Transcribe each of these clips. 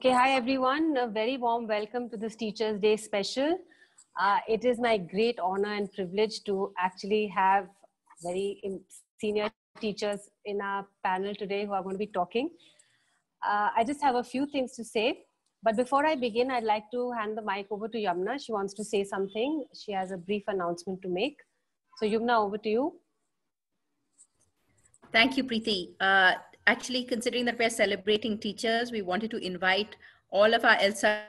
Okay, hi everyone. A very warm welcome to this Teachers' Day special. It is my great honor and privilege to actually have very senior teachers in our panel today who are going to be talking. I just have a few things to say. But before I begin, I'd like to hand the mic over to Yamna. She wants to say something. She has a brief announcement to make. So Yamna, over to you. Thank you, Preeti. Actually, considering that we're celebrating teachers, we wanted to invite all of our ELSA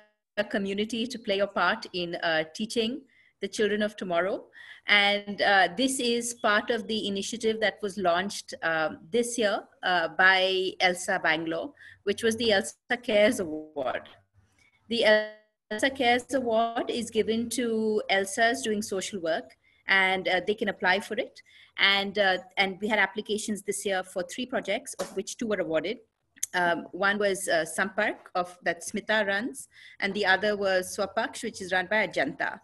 community to play a part in teaching the children of tomorrow. And this is part of the initiative that was launched this year by ELSA Bangalore, which was the ELSA Cares Award. The ELSA Cares Award is given to ELSAs doing social work, and they can apply for it. And we had applications this year for 3 projects, of which 2 were awarded. One was Sampark that Smita runs, and the other was Swapaksh, which is run by Ajanta.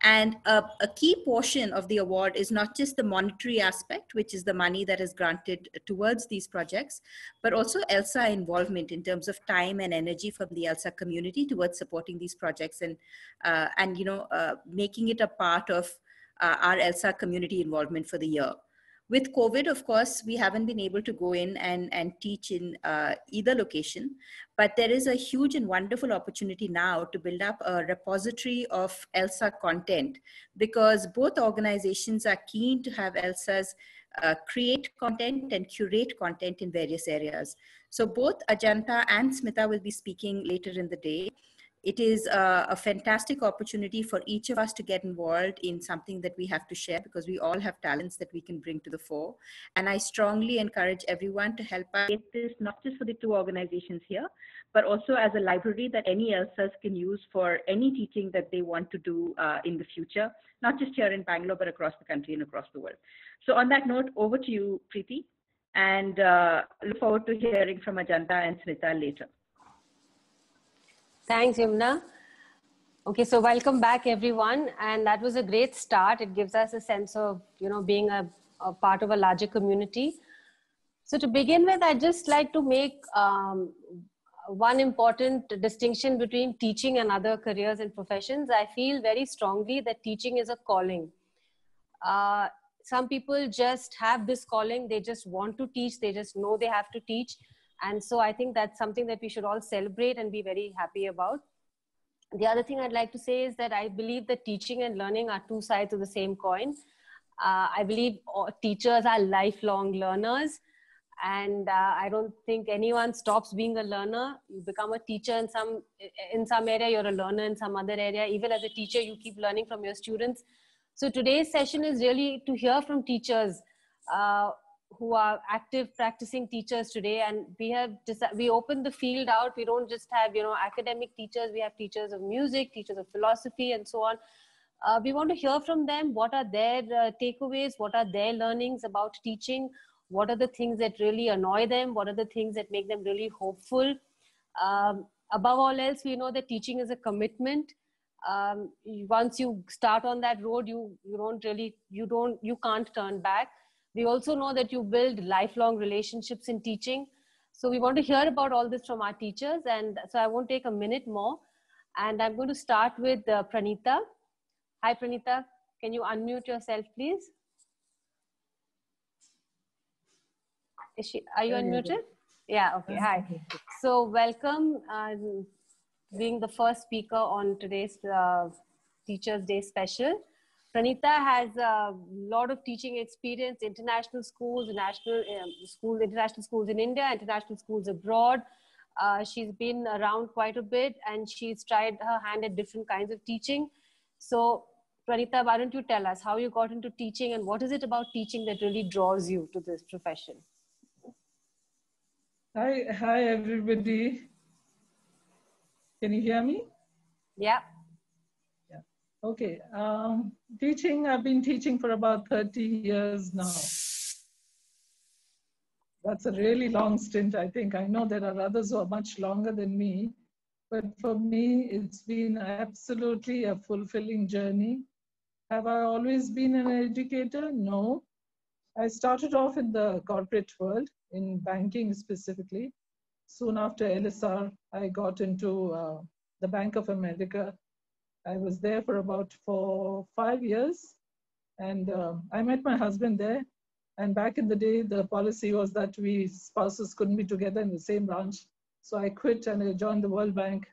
And a key portion of the award is not just the monetary aspect, which is the money that is granted towards these projects, but also ELSA involvement in terms of time and energy from the ELSA community towards supporting these projects and making it a part of our ELSA community involvement for the year. With COVID, of course, we haven't been able to go in and teach in either location, but there is a huge and wonderful opportunity now to build up a repository of ELSA content, because both organizations are keen to have ELSAs create content and curate content in various areas. So both Ajanta and Smita will be speaking later in the day. It is a fantastic opportunity for each of us to get involved in something that we have to share, because we all have talents that we can bring to the fore. And I strongly encourage everyone to help us get this, not just for the 2 organizations here, but also as a library that any ELSAs can use for any teaching that they want to do in the future, not just here in Bangalore, but across the country and across the world. So on that note, over to you, Preeti, and look forward to hearing from Ajanta and Smita later. Thanks, Yamna. Okay, so welcome back, everyone. And that was a great start. It gives us a sense of, being a part of a larger community. So to begin with, I'd just like to make one important distinction between teaching and other careers and professions. I feel very strongly that teaching is a calling. Some people just have this calling. They just want to teach. They just know they have to teach. And so I think that's something that we should all celebrate and be very happy about. The other thing I'd like to say is that I believe that teaching and learning are 2 sides of the same coin. I believe teachers are lifelong learners. And I don't think anyone stops being a learner. You become a teacher in some area, you're a learner in some other area. Even as a teacher, you keep learning from your students. So today's session is really to hear from teachers who are active practicing teachers today, and we open the field out. We don't just have academic teachers. We have teachers of music, teachers of philosophy, and so on. We want to hear from them. What are their takeaways? What are their learnings about teaching? What are the things that really annoy them? What are the things that make them really hopeful? Above all else, we know that teaching is a commitment. Once you start on that road, you can't turn back. We also know that you build lifelong relationships in teaching. So we want to hear about all this from our teachers. And so I won't take a minute more. And I'm going to start with Pranita. Hi, Pranita. Can you unmute yourself, please? Are you unmuted? Yeah, okay. Hi. So welcome, being the first speaker on today's Teachers' Day special. Pranita has a lot of teaching experience, international schools, international schools in India, international schools abroad. She's been around quite a bit, and she's tried her hand at different kinds of teaching. So Pranita, why don't you tell us how you got into teaching, and what is it about teaching that really draws you to this profession? Hi everybody. Can you hear me? Yeah. Okay, teaching, I've been teaching for about 30 years now. That's a really long stint, I think. I know there are others who are much longer than me, but for me, it's been absolutely a fulfilling journey. Have I always been an educator? No. I started off in the corporate world, in banking specifically. Soon after LSR, I got into the Bank of America. I was there for 5 years, and I met my husband there. And back in the day, the policy was that we spouses couldn't be together in the same branch. So I quit and I joined the World Bank.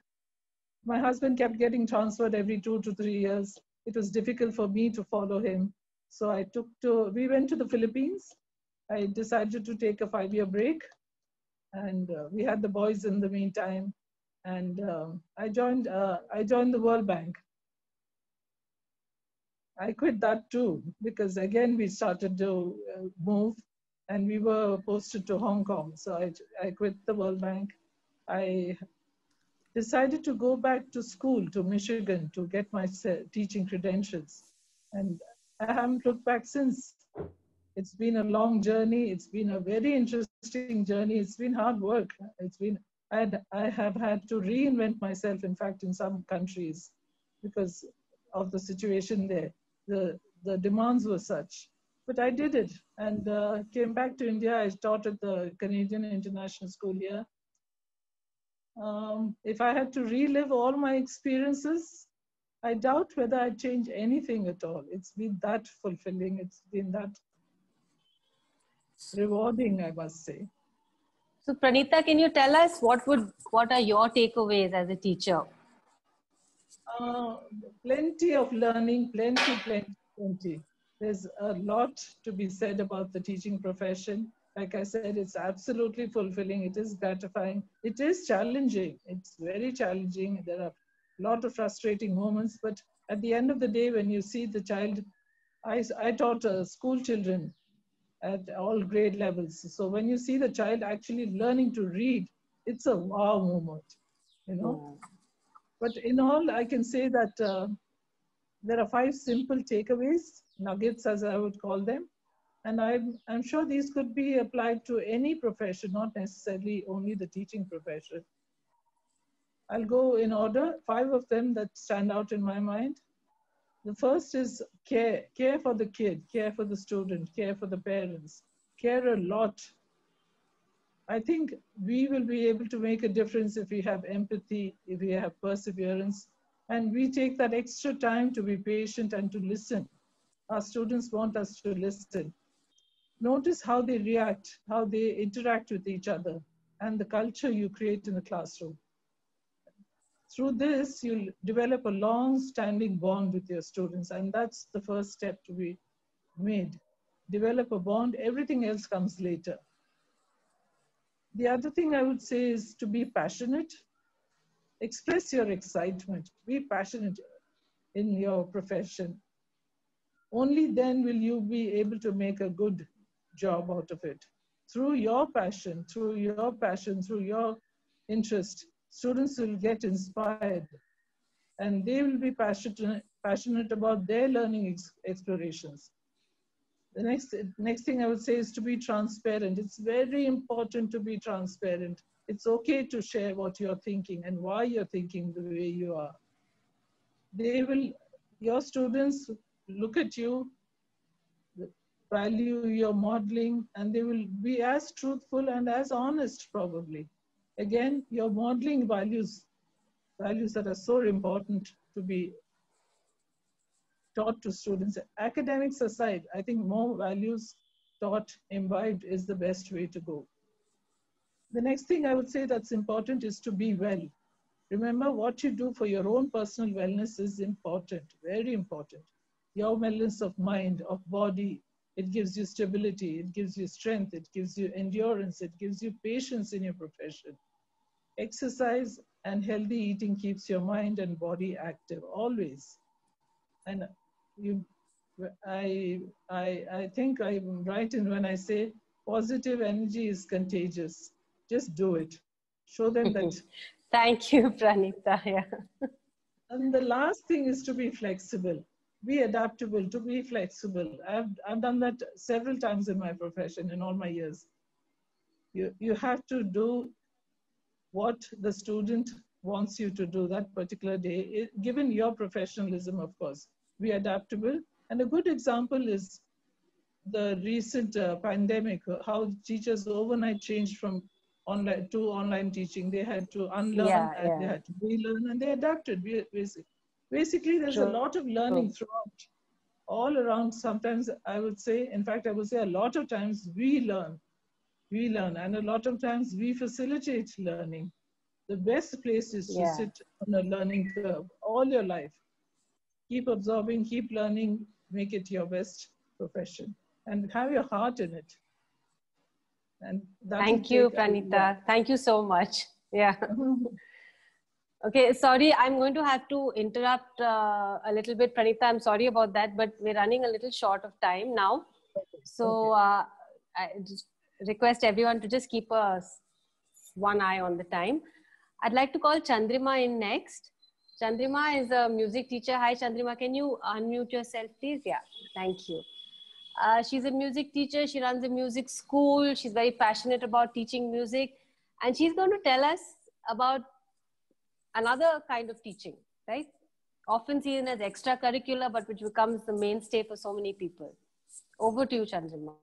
My husband kept getting transferred every 2 to 3 years. It was difficult for me to follow him. So we went to the Philippines. I decided to take a 5-year break, and we had the boys in the meantime. And I joined the World Bank. I quit that too, because again, we started to move, and we were posted to Hong Kong. So I quit the World Bank. I decided to go back to school, to Michigan, to get my teaching credentials. And I haven't looked back since. It's been a long journey. It's been a very interesting journey. It's been hard work. I have had to reinvent myself, in fact, in some countries, because of the situation there. The demands were such. But I did it, and came back to India. I taught at the Canadian International School here. If I had to relive all my experiences, I doubt whether I'd change anything at all. It's been that fulfilling. It's been that rewarding, I must say. So Pranita, can you tell us what are your takeaways as a teacher? Plenty of learning, plenty. There's a lot to be said about the teaching profession. Like I said, it's absolutely fulfilling. It is gratifying. It is challenging. It's very challenging. There are a lot of frustrating moments, but at the end of the day, when you see the child, I taught school children at all grade levels. So when you see the child actually learning to read, it's a wow moment, you know. But in all, I can say that there are 5 simple takeaways, nuggets as I would call them. And I'm sure these could be applied to any profession, not necessarily only the teaching profession. I'll go in order, 5 of them that stand out in my mind. The first is care. Care for the kid, care for the student, care for the parents. Care a lot. I think we will be able to make a difference if we have empathy, if we have perseverance, and we take that extra time to be patient and to listen. Our students want us to listen. Notice how they react, how they interact with each other, and the culture you create in the classroom. Through this, you'll develop a long-standing bond with your students, and that's the first step to be made. Develop a bond, everything else comes later. The other thing I would say is to be passionate. Express your excitement. Be passionate in your profession. Only then will you be able to make a good job out of it. Through your passion, through your interest, students will get inspired, and they will be passionate about their learning explorations. The next thing I would say is to be transparent. It's very important to be transparent. It's okay to share what you're thinking and why you're thinking the way you are. Your students look at you, value your modeling, and they will be as truthful and as honest probably. Again, your modeling values that are so important to be taught to students. Academics aside, I think more values taught, imbibed is the best way to go. The next thing I would say that's important is to be well. Remember, what you do for your own personal wellness is important, very important. Your wellness of mind, of body, it gives you stability, it gives you strength, it gives you endurance, it gives you patience in your profession. Exercise and healthy eating keeps your mind and body active, always. And I think I'm right in when I say positive energy is contagious. Just do it. Show them that. Thank you, Pranita. Yeah. And the last thing is to be flexible. Be adaptable, to be flexible. I've done that several times in my profession in all my years. You have to do what the student wants you to do that particular day, given your professionalism, of course. Be adaptable. And a good example is the recent pandemic, how teachers overnight changed from online to online teaching. They had to unlearn and they had to relearn, and they adapted. Basically, there's a lot of learning throughout, all around. Sometimes I would say, in fact, I would say a lot of times we learn, and a lot of times we facilitate learning. The best place is to sit on a learning curve all your life. Keep absorbing, keep learning, make it your best profession, and have your heart in it. And thank you, Pranita. Thank you so much. Yeah. Okay, sorry, I'm going to have to interrupt a little bit, Pranita. I'm sorry about that, but we're running a little short of time now. So I just request everyone to just keep one eye on the time. I'd like to call Chandrima in next. Chandrima is a music teacher. Hi, Chandrima. Can you unmute yourself, please? Yeah, thank you. She's a music teacher. She runs a music school. She's very passionate about teaching music. And she's going to tell us about another kind of teaching, right? Often seen as extracurricular, but which becomes the mainstay for so many people. Over to you, Chandrima.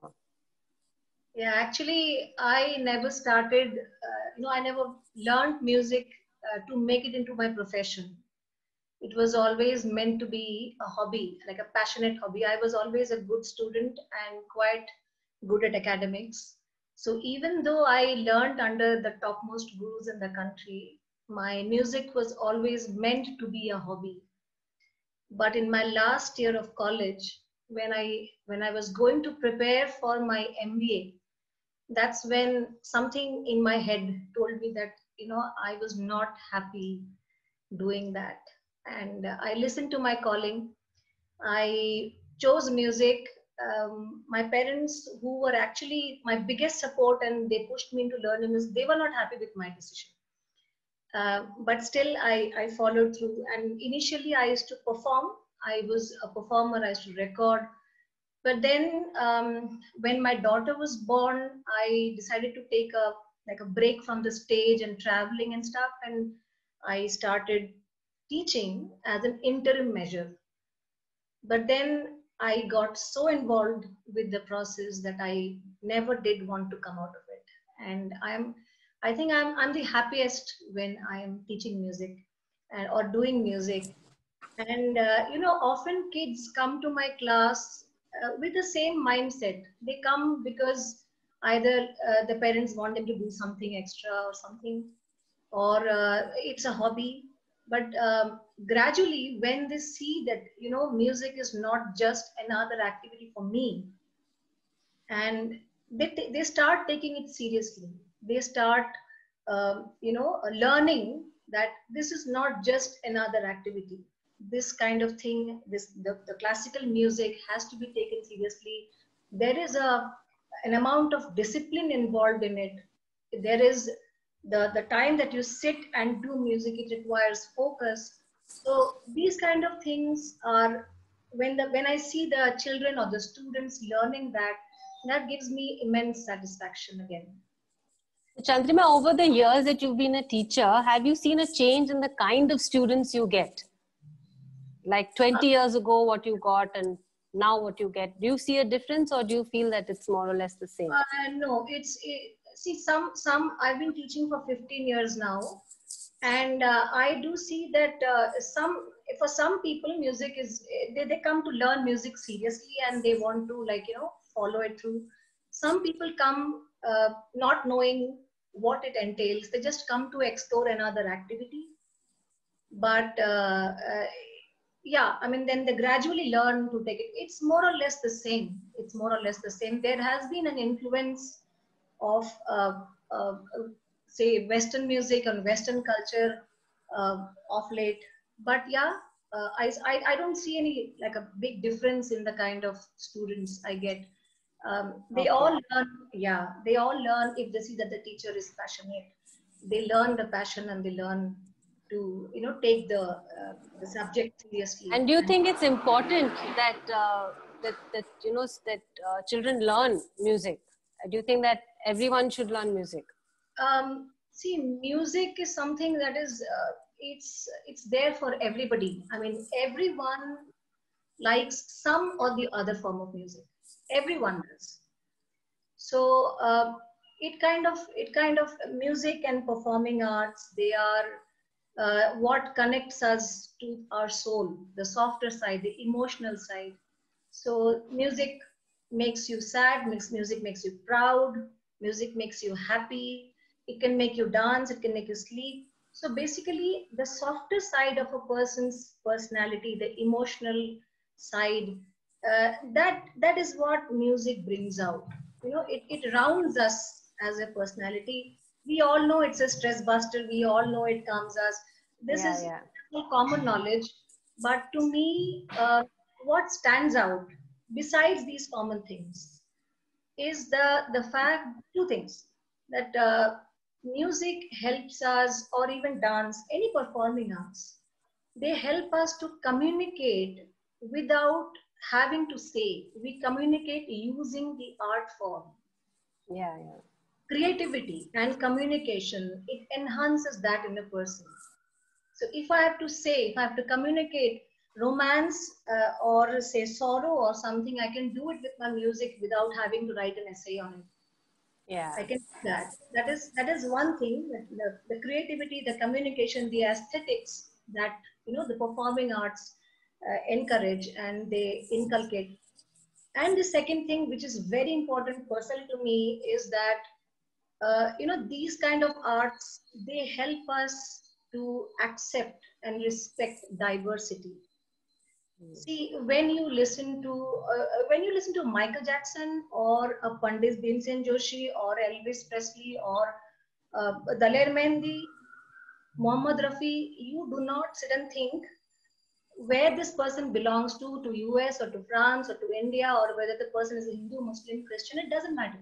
Yeah, actually, I never started, I never learned music to make it into my profession. It was always meant to be a hobby, like a passionate hobby. I was always a good student and quite good at academics. So even though I learned under the topmost gurus in the country, my music was always meant to be a hobby. But in my last year of college, when I was going to prepare for my MBA, that's when something in my head told me that, I was not happy doing that. And I listened to my calling. I chose music. My parents, who were actually my biggest support and they pushed me into learning music, they were not happy with my decision. But still, I followed through. And initially, I used to perform. I was a performer. I used to record. But then, when my daughter was born, I decided to take a break from the stage and traveling and stuff. And I started teaching as an interim measure. But then I got so involved with the process that I never did want to come out of it. And I think I'm the happiest when I am teaching music or doing music. And often kids come to my class with the same mindset. They come because either the parents want them to do something extra or something, or it's a hobby. But gradually, when they see that music is not just another activity for me, and they start taking it seriously. They start learning that this is not just another activity. This kind of thing, the classical music has to be taken seriously. There is an amount of discipline involved in it. There is the time that you sit and do music, it requires focus. So these kind of things are, when I see the children or the students learning that gives me immense satisfaction again. Chandrima, over the years that you've been a teacher, have you seen a change in the kind of students you get? Like 20 years ago, what you got, and now what you get? Do you see a difference, or do you feel that it's more or less the same? No, see, some I've been teaching for 15 years now, and I do see that for some people, music is, they come to learn music seriously and they want to follow it through. Some people come not knowing what it entails. They just come to explore another activity. But yeah, I mean, then they gradually learn to take it. It's more or less the same. It's more or less the same. There has been an influence of, say, Western music and Western culture of late. But yeah, I don't see any a big difference in the kind of students I get. They all learn, they all learn if they see that the teacher is passionate. They learn the passion and they learn to take the subject seriously. And do you think it's important that children learn music? Do you think that everyone should learn music? See, music is something that is it's there for everybody. I mean, everyone likes some or the other form of music. Everyone does. So it kind of music and performing arts, they are what connects us to our soul, the softer side, the emotional side. So music makes you sad, music makes you proud, music makes you happy, it can make you dance, it can make you sleep. So basically the softer side of a person's personality, the emotional side, that is what music brings out. It rounds us as a personality. We all know it's a stress buster, we all know it calms us. This Yeah, is yeah. common knowledge. But to me, what stands out besides these common things is the fact, two things, that music helps us, or even dance, any performing arts, they help us to communicate without having to say. We communicate using the art form. Yeah, yeah. Creativity and communication, it enhances that in a person. So if I have to say, if I have to communicate romance, or say sorrow or something, I can do it with my music without having to write an essay on it. Yeah. I can do that. That is one thing. The creativity, the communication, the aesthetics that the performing arts encourage and they inculcate. And the second thing, which is very important personally to me, is that these kind of arts, they help us to accept and respect diversity. See, when you listen to Michael Jackson or a Pandit Bhimsen Joshi or Elvis Presley or Daler Mehndi, Mohammad Rafi, you do not sit and think where this person belongs to US or to France or to India, or whether the person is a Hindu, Muslim, Christian. It doesn't matter.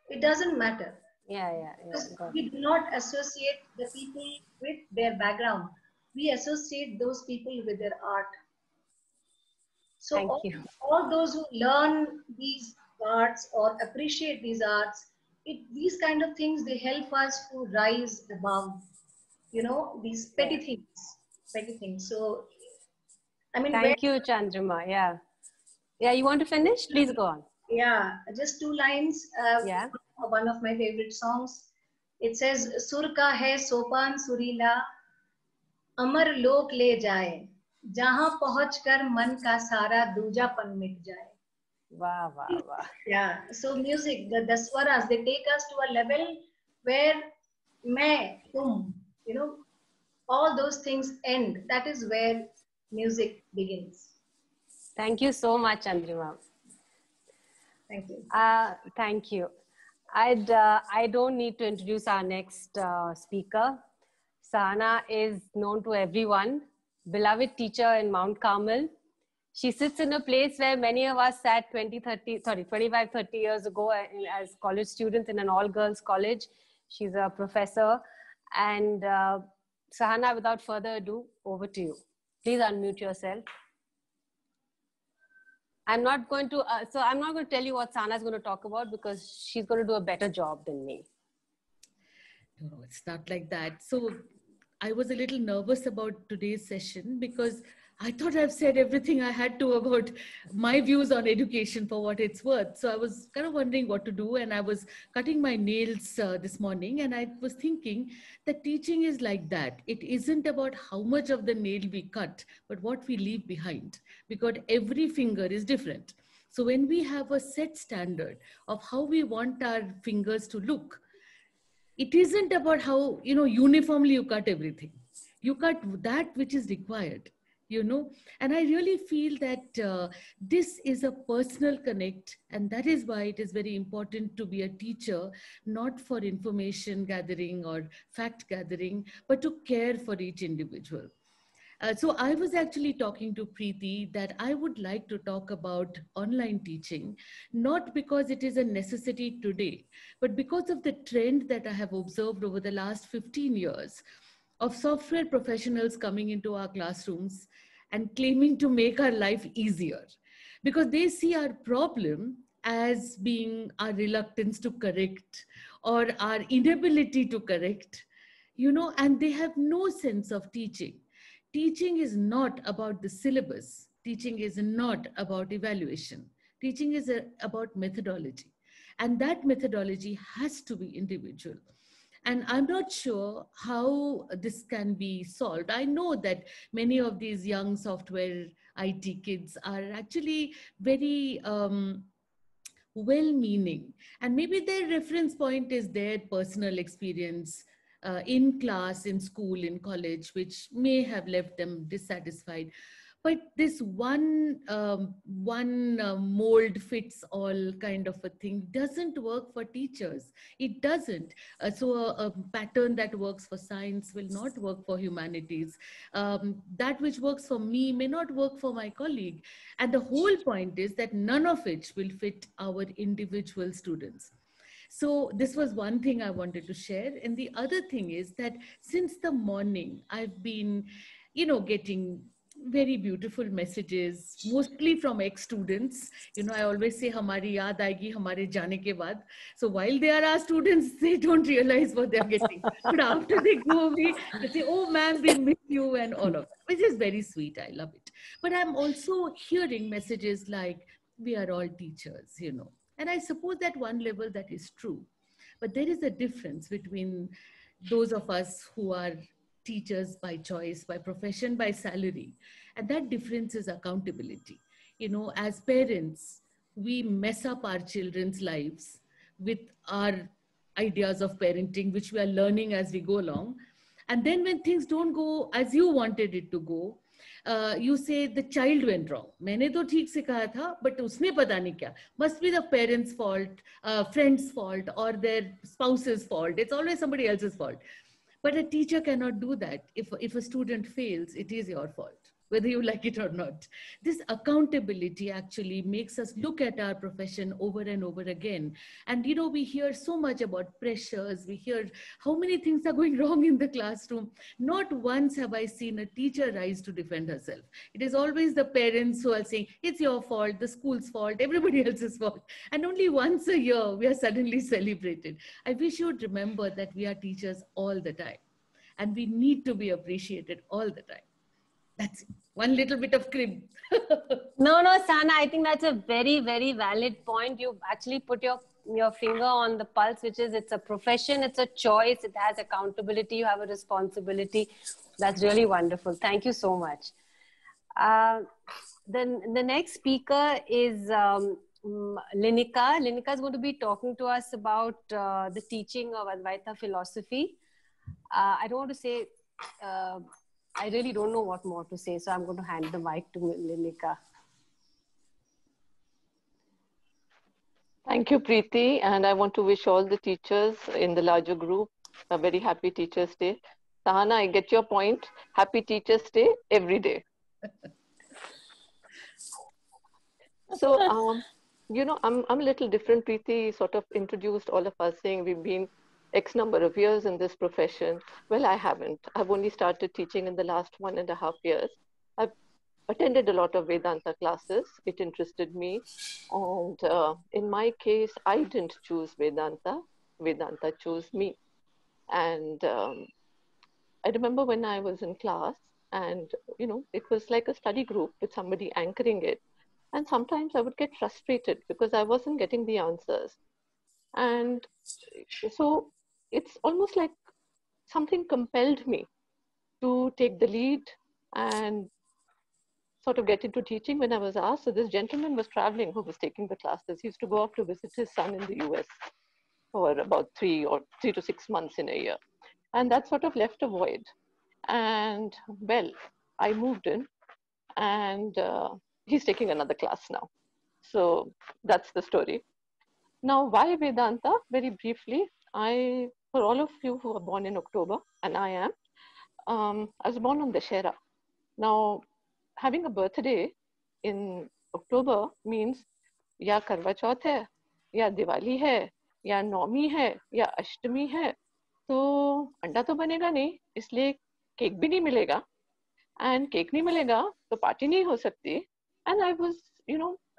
It doesn't matter. Yeah, yeah, yeah. Because Got we it. do not associate the people with their background. We associate those people with their art. So Thank you. all those who learn these arts or appreciate these arts, these kind of things, they help us to rise above, these Yeah. petty things. So, I mean, Thank you, Chandrima. Yeah. Yeah, you want to finish? Please go on. yeah, just two lines. Yeah. One of my favorite songs. It says, "Sur ka hai sopan surila, अमर लोक ले जाए, जहां पहुंचकर मन का सारा दूजापन मिट जाए." Wow, wow, wow. Yeah, so music, the swaras, they take us to a level where मैं, तुम, all those things end. That is where music begins. Thank you so much, Chandrima. Thank you. Thank you. I don't need to introduce our next speaker. Sahana is known to everyone, beloved teacher in Mount Carmel. She sits in a place where many of us sat 25, 30 years ago as college students in an all-girls college. She's a professor. And Sahana, without further ado, over to you. Please unmute yourself. I'm not going to tell you what Sahana is going to talk about, because she's going to do a better job than me. No, it's not like that. So I was a little nervous about today's session because I thought I've said everything I had to about my views on education for what it's worth. So I was kind of wondering what to do, and I was cutting my nails this morning, and I was thinking that teaching is like that. It isn't about how much of the nail we cut, but what we leave behind, because every finger is different. So when we have a set standard of how we want our fingers to look, it isn't about how, uniformly you cut everything. You cut that which is required, and I really feel that this is a personal connect, and that is why it is very important to be a teacher, not for information gathering or fact gathering, but to care for each individual. So I was actually talking to Preeti that I would like to talk about online teaching, not because it is a necessity today, but because of the trend that I have observed over the last 15 years of software professionals coming into our classrooms and claiming to make our life easier, because they see our problem as being our reluctance to correct or our inability to correct, and they have no sense of teaching. Teaching is not about the syllabus. Teaching is not about evaluation. Teaching is about methodology. And that methodology has to be individual. And I'm not sure how this can be solved. I know that many of these young software IT kids are actually very well-meaning, and maybe their reference point is their personal experience in class, in school, in college, which may have left them dissatisfied. But this one mold fits all kind of a thing doesn't work for teachers. It doesn't. So a pattern that works for science will not work for humanities. That which works for me may not work for my colleague. And the whole point is that none of it will fit our individual students. So this was one thing I wanted to share. And the other thing is that since the morning, I've been, getting very beautiful messages, mostly from ex-students. I always say, "Hamari yaad aayegi hamare jaane ke baad." So while they are our students, they don't realize what they're getting. But after they go away, they say, "Oh, ma'am, we miss you," and all of that, which is very sweet. I love it. But I'm also hearing messages like, "We are all teachers," And I suppose at one level that is true. But there is a difference between those of us who are teachers by choice, by profession, by salary. And that difference is accountability. As parents, we mess up our children's lives with our ideas of parenting, which we are learning as we go along. And then when things don't go as you wanted it to go, you say the child went wrong. मैंने तो ठीक से कहा था, but उसने पता नहीं क्या. Must be the parents' fault, friends' fault, or their spouse's fault. It's always somebody else's fault. But a teacher cannot do that. If a student fails, it is your fault, whether you like it or not. This accountability actually makes us look at our profession over and over again. And, we hear so much about pressures. We hear how many things are going wrong in the classroom. Not once have I seen a teacher rise to defend herself. It is always the parents who are saying, it's your fault, the school's fault, everybody else's fault. And only once a year, we are suddenly celebrated. I wish you would remember that we are teachers all the time. And we need to be appreciated all the time. That's it. One little bit of crib. No, Sana, I think that's a very, very valid point. You actually put your finger on the pulse, which is it's a profession, it's a choice, it has accountability, you have a responsibility. That's really wonderful. Thank you so much. Then the next speaker is Linika. Linika is going to be talking to us about the teaching of Advaita philosophy. I don't want to say... I really don't know what more to say, so I'm going to hand the mic to Linika. Thank you, Preeti, and I want to wish all the teachers in the larger group a very happy Teachers' Day. Sahana, I get your point. Happy Teachers' Day every day. So, I'm a little different. Preeti sort of introduced all of us saying we've been X number of years in this profession. Well, I haven't. I've only started teaching in the last 1.5 years. I've attended a lot of Vedanta classes. It interested me. And in my case, I didn't choose Vedanta. Vedanta chose me. And I remember when I was in class and, it was like a study group with somebody anchoring it. And sometimes I would get frustrated because I wasn't getting the answers. And so it's almost like something compelled me to take the lead and sort of get into teaching when I was asked. So this gentleman was traveling who was taking the classes. He used to go off to visit his son in the US for about 3 to 6 months in a year. And that sort of left a void. And well, I moved in and he's taking another class now. So that's the story. Now, why Vedanta? Very briefly, for all of you who are born in October, and I am, I was born on Dussehra. Now, having a birthday in October means ya Karwa Chauth hai, ya Diwali hai, ya Naumi hai, ya Ashtami hai. तो अंडा तो बनेगा नहीं, इसलिए cake भी नहीं मिलेगा. And cake नहीं मिलेगा, तो पार्टी नहीं हो सकती. And I was,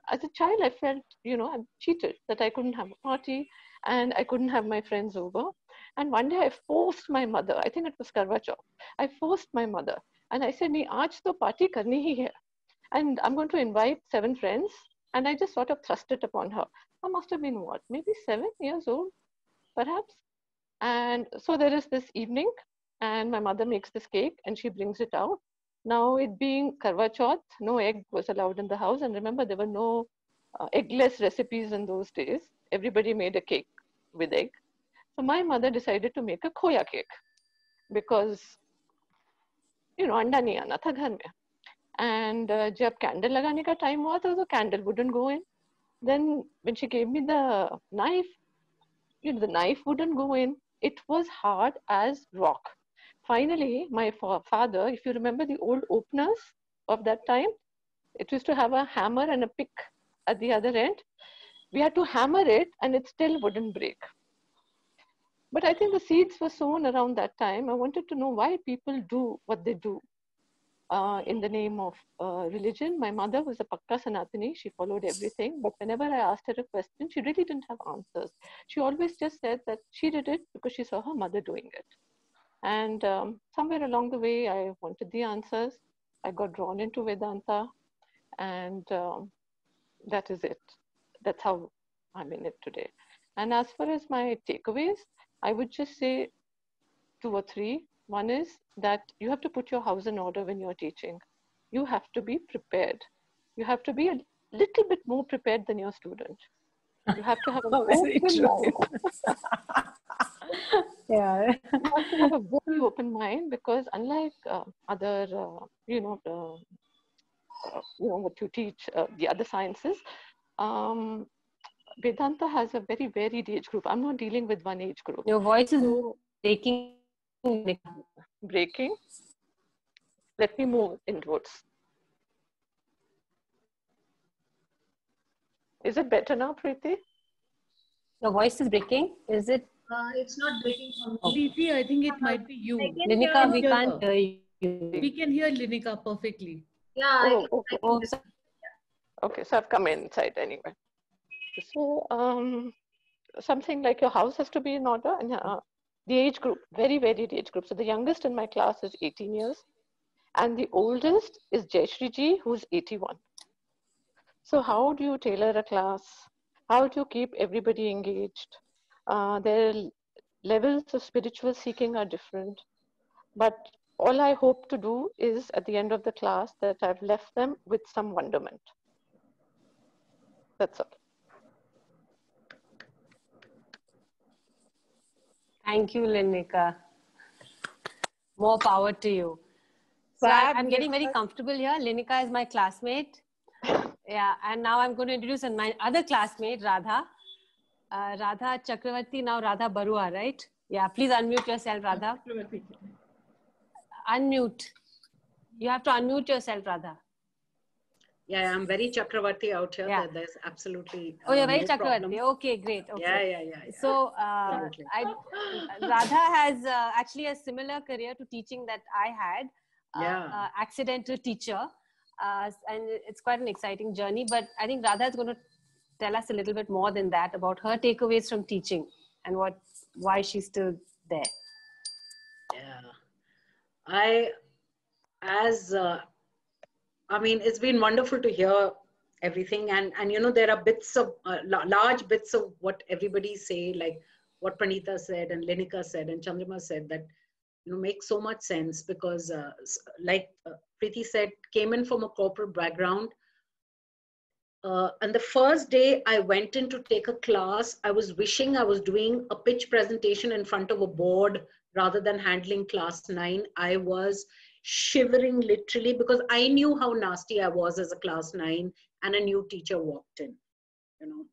as a child, I felt, I'm cheated that I couldn't have a party and I couldn't have my friends over. And one day I forced my mother, I think it was Karwa Chauth, I forced my mother and I said, nahi, aaj to party karni hi hai. And I'm going to invite 7 friends And I just sort of thrust it upon her. I must have been what, maybe 7 years old, perhaps. And so there is this evening, and my mother makes this cake and she brings it out. Now, it being Karwa Chauth, no egg was allowed in the house. And remember, there were no eggless recipes in those days. Everybody made a cake with egg. So my mother decided to make a khoya cake because, you know, anda nahi aana tha ghar mein. And jab candle lagane ka time hua, the candle wouldn't go in. Then when she gave me the knife, you know, the knife wouldn't go in. It was hard as rock. Finally, my father, if you remember the old openers of that time, it used to have a hammer and a pick at the other end. We had to hammer it and it still wouldn't break. But I think the seeds were sown around that time. I wanted to know why people do what they do in the name of religion. My mother was a Pakka Sanatani. She followed everything. But whenever I asked her a question, she really didn't have answers. She always just said that she did it because she saw her mother doing it. And somewhere along the way, I wanted the answers. I got drawn into Vedanta. And that is it. That's how I'm in it today. And as far as my takeaways, I would just say 2 or 3. One is that you have to put your house in order when you're teaching. You have to be prepared. You have to be a little bit more prepared than your student. You have to have an open mind. Yeah. You have to have a very open mind because unlike other, what you teach, the other sciences, Vedanta has a very varied age group. I'm not dealing with one age group. Your voice is breaking. Breaking. Let me move inwards. Is it better now, Preeti? Your voice is breaking. Is it? It's not breaking for me. Preeti, I think it might be you. Linika, we can't hear you. We can hear Linika perfectly. Yeah. Okay, so I've come inside anyway. So something like your house has to be in order, and the age group, very varied age group. So the youngest in my class is 18 years, and the oldest is Jayashri ji, who's 81. So how do you tailor a class? How do you keep everybody engaged? Their levels of spiritual seeking are different, but all I hope to do is at the end of the class that I've left them with some wonderment. That's all. Thank you, Linika. More power to you. So I'm getting very comfortable here. Linika is my classmate. Yeah, and now I'm going to introduce my other classmate, Radha. Radha Chakravarti, now Radha Barua, right? Yeah, please unmute yourself, Radha. Unmute. You have to unmute yourself, Radha. Yeah, I'm very Chakravarti out here. Yeah. There's absolutely oh, you're very Chakravarti. Problem. Okay, great. Okay. Yeah. So Radha has actually a similar career to teaching that I had. Accidental teacher. And it's quite an exciting journey. But I think Radha is going to tell us a little bit more than that about her takeaways from teaching and why she's still there. Yeah. I mean, it's been wonderful to hear everything. And you know, there are bits of, large bits of what everybody say, like what Pranita said and Linika said and Chandrama said that, you know, makes so much sense because like Preeti said, came in from a corporate background. And the first day I went in to take a class, I was wishing I was doing a pitch presentation in front of a board rather than handling class 9. I was shivering literally because I knew how nasty I was as a class 9 and a new teacher walked in, you know.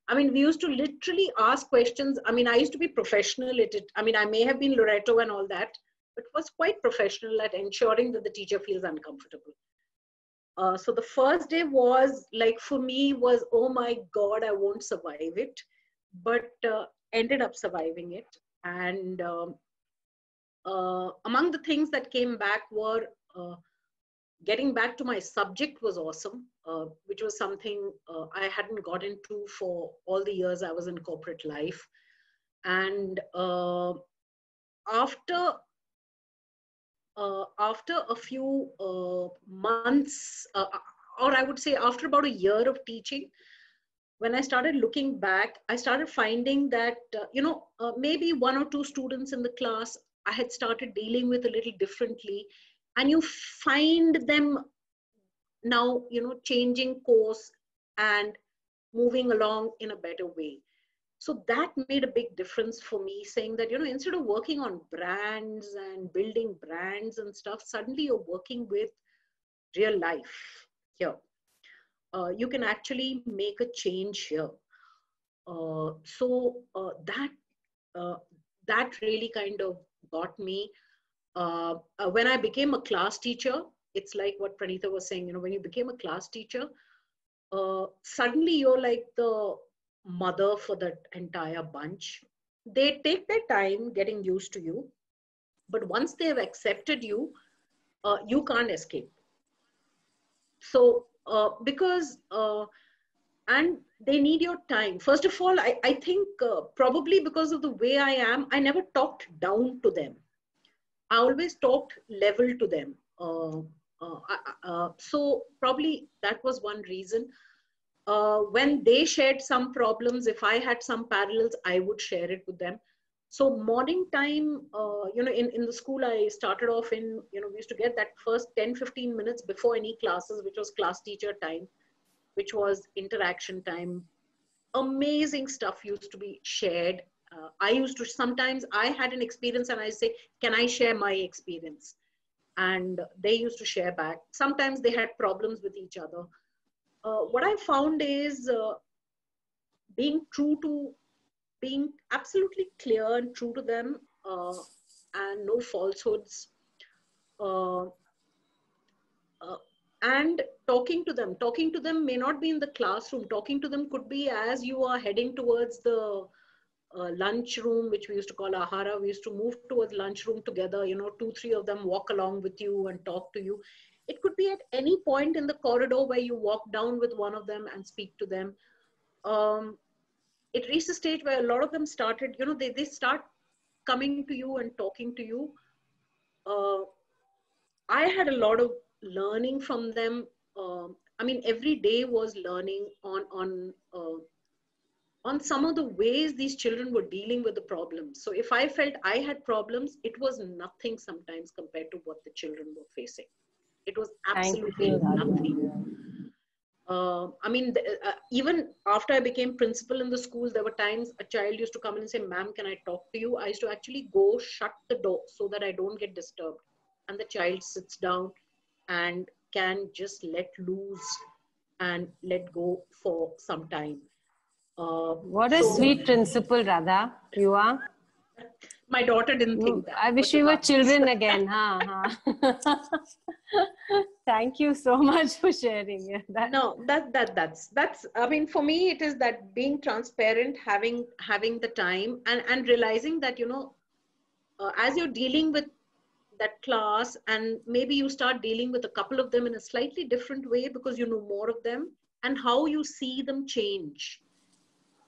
I mean, we used to literally ask questions. I mean, I used to be professional at it. I mean, I may have been Loreto and all that, but was quite professional at ensuring that the teacher feels uncomfortable. So the first day was like, for me was, oh my God, I won't survive it, but ended up surviving it. And among the things that came back were getting back to my subject was awesome, which was something I hadn't got into for all the years I was in corporate life. And after a few months, or I would say after about a year of teaching, when I started looking back, I started finding that, maybe one or two students in the class I had started dealing with a little differently. And you find them now, changing course and moving along in a better way. So that made a big difference for me, saying that, instead of working on brands and building brands and stuff, suddenly you're working with real life here. You can actually make a change here. That really kind of got me. When I became a class teacher, it's like what Pranitha was saying, when you became a class teacher, suddenly you're like the mother for that entire bunch. They take their time getting used to you, but once they have accepted you, you can't escape. So and they need your time. First of all, I think probably because of the way I am, I never talked down to them. I always talked level to them. So probably that was one reason. When they shared some problems, if I had some parallels, I would share it with them. So morning time, in the school I started off in, we used to get that first 10-15 minutes before any classes, which was class teacher time, which was interaction time. Amazing stuff used to be shared. Sometimes I had an experience and I say, can I share my experience? And they used to share back. Sometimes they had problems with each other. What I found is being absolutely clear and true to them, and no falsehoods, and talking to them may not be in the classroom. Talking to them could be as you are heading towards the lunch room, which we used to call ahara. We used to move towards lunch room together, 2-3 of them walk along with you and talk to you. It could be at any point in the corridor where you walk down with one of them and speak to them. It reached a stage where a lot of them started, they start coming to you and talking to you. I had a lot of learning from them. Every day was learning on some of the ways these children were dealing with the problems. So if I felt I had problems, it was nothing sometimes compared to what the children were facing. It was absolutely nothing. Even after I became principal in the school, there were times a child used to come in and say, ma'am, can I talk to you? I used to actually go shut the door so that I don't get disturbed. And the child sits down and can just let loose and let go for some time. What a sweet principal, Radha, you are. My daughter didn't think that. I wish we were children again. Thank you so much for sharing. That's for me, it is that being transparent, having the time and realizing that, as you're dealing with that class, and maybe you start dealing with a couple of them in a slightly different way because you know more of them, and how you see them change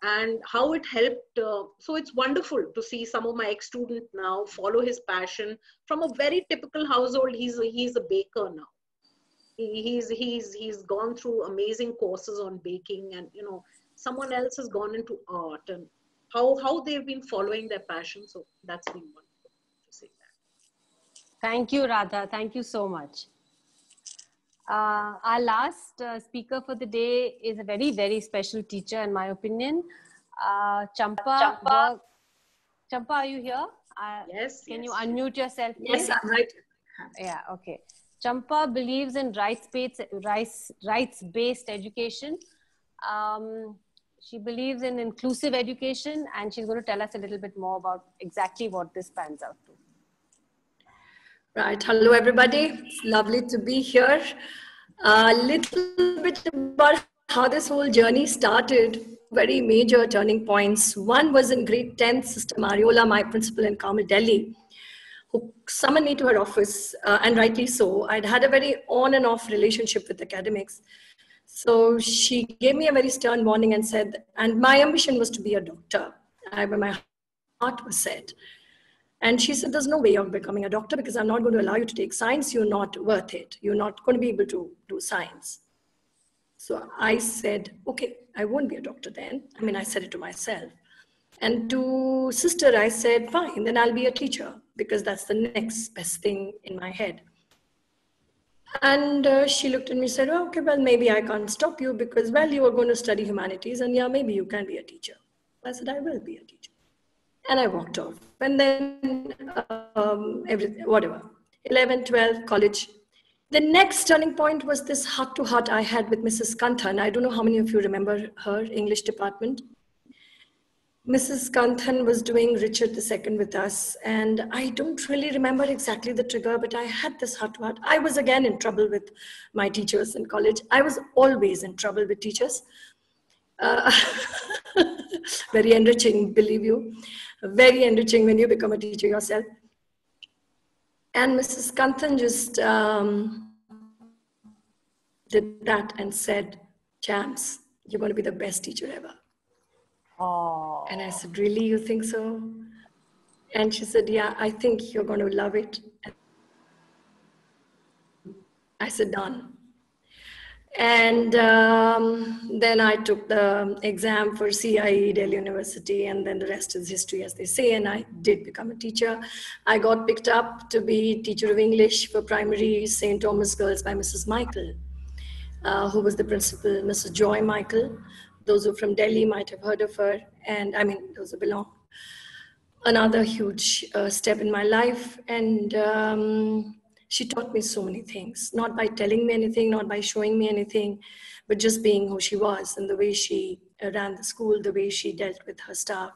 and how it helped. So it's wonderful to see some of my ex-students now follow his passion from a very typical household. He's a baker now. He's gone through amazing courses on baking, and someone else has gone into art, and how they've been following their passion. So that's been wonderful to see that. Thank you, Radha. Thank you so much. Our last speaker for the day is a very, very special teacher, in my opinion. Champa. Champa, are you here? Yes. Can you unmute yourself, Yes, please? I'm right. Yeah, okay. Champa believes in rights-based education. She believes in inclusive education, and she's going to tell us a little bit more about exactly what this pans out to. Right. Hello, everybody. It's lovely to be here. A little bit about how this whole journey started. Very major turning points. One was in grade 10th, Sister Mariola, my principal in Carmel, Delhi, who summoned me to her office, and rightly so. I'd had a very on and off relationship with academics. So she gave me a very stern warning and said, and my ambition was to be a doctor, where my heart was set. And she said, there's no way of becoming a doctor because I'm not going to allow you to take science. You're not worth it. You're not going to be able to do science. So I said, okay, I won't be a doctor then. I mean, I said it to myself. And to sister, I said, fine, then I'll be a teacher because that's the next best thing in my head. And she looked at me and said, oh, okay, well, maybe I can't stop you because, well, you are going to study humanities and yeah, maybe you can be a teacher. I said, I will be a teacher. And I walked off. And then everything, whatever, 11, 12, college. The next turning point was this heart-to-heart I had with Mrs. Kanthan. I don't know how many of you remember her English department. Mrs. Kanthan was doing Richard II with us, and I don't really remember exactly the trigger, but I had this heart-to-heart. I was again in trouble with my teachers in college. I was always in trouble with teachers. Very enriching, believe you. Very enriching when you become a teacher yourself. And Mrs. Kanthan just did that and said, Chams, you're going to be the best teacher ever. Oh. And I said, really, you think so? And she said, yeah, I think you're going to love it. I said, done. And then I took the exam for CIE, Delhi University, and then the rest is history, as they say, and I did become a teacher. I got picked up to be teacher of English for primary St. Thomas Girls by Mrs. Michael, who was the principal, Mrs. Joy Michael. Those who are from Delhi might have heard of her, and I mean, those who belong. Another huge step in my life, and she taught me so many things, not by telling me anything, not by showing me anything, but just being who she was and the way she ran the school, the way she dealt with her staff.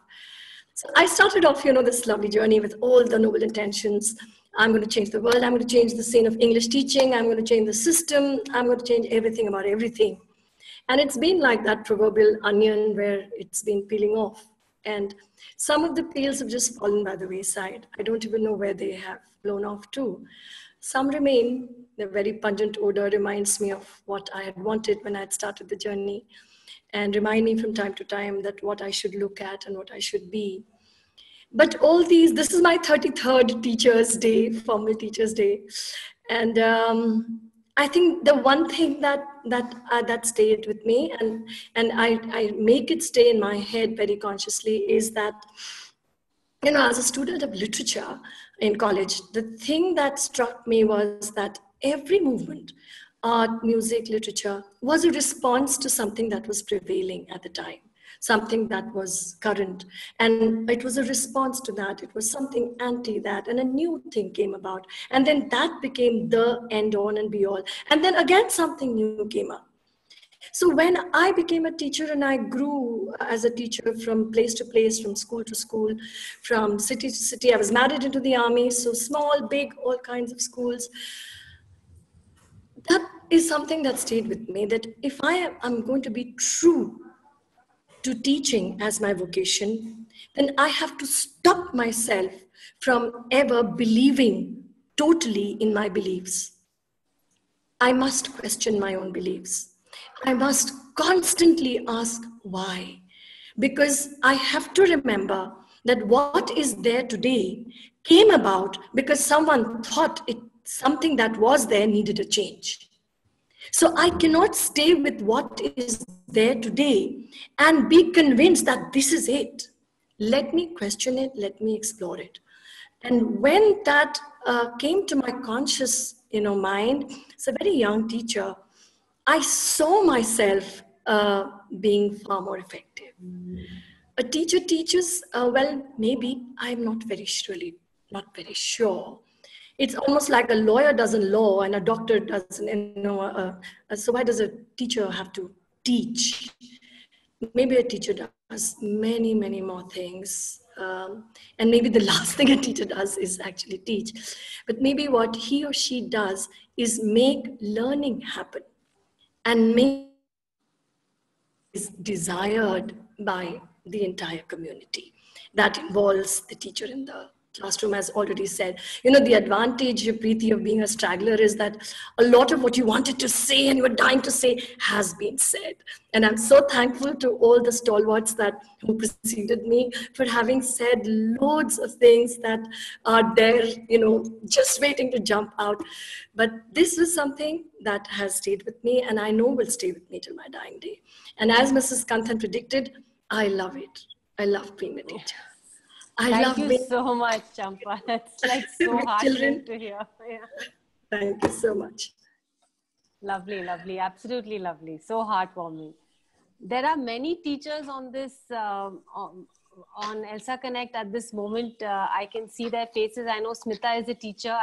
So I started off, this lovely journey with all the noble intentions. I'm going to change the world. I'm going to change the scene of English teaching. I'm going to change the system. I'm going to change everything about everything. And it's been like that proverbial onion where it's been peeling off. And some of the peels have just fallen by the wayside. I don't even know where they have blown off to. Some remain. The very pungent odor reminds me of what I had wanted when I had started the journey, and remind me from time to time that what I should look at and what I should be. But all these, this is my 33rd Teachers' Day, formal Teachers' Day. And I think the one thing that stayed with me, and I make it stay in my head very consciously, is that, as a student of literature in college, the thing that struck me was that every movement, art, music, literature, was a response to something that was prevailing at the time, something that was current. And it was a response to that. It was something anti that, and a new thing came about. And then that became the end on and be all. And then again, something new came up. So when I became a teacher and I grew as a teacher from place to place, from school to school, from city to city, I was married into the army, so small, big, all kinds of schools. That is something that stayed with me, that if I'm going to be true to teaching as my vocation, then I have to stop myself from ever believing totally in my beliefs. I must question my own beliefs. I must constantly ask why, because I have to remember that what is there today came about because someone thought something that was there needed a change. So I cannot stay with what is there today and be convinced that this is it. Let me question it, let me explore it. And when that came to my conscious mind, as a very young teacher, I saw myself being far more effective. A teacher teaches, well, maybe I'm not very sure. It's almost like a lawyer doesn't law and a doctor doesn't, so why does a teacher have to teach? Maybe a teacher does many, many more things. And maybe the last thing a teacher does is actually teach. But maybe what he or she does is make learning happen and make is desired by the entire community. That involves the teacher in the classroom, as already said. You know, the advantage, Preeti, of being a straggler is that a lot of what you wanted to say and you were dying to say has been said. And I'm so thankful to all the stalwarts who preceded me for having said loads of things that are there, you know, just waiting to jump out. But this was something that has stayed with me, and I know will stay with me till my dying day. And as Mrs. Kanthan predicted, I love it. I love being a teacher. Thank you so much, Champa. That's like so heartening to hear. Yeah. Thank you so much. Lovely, lovely. Absolutely lovely. So heartwarming. There are many teachers on this, on ELSA Connect at this moment. I can see their faces. I know Smita is a teacher.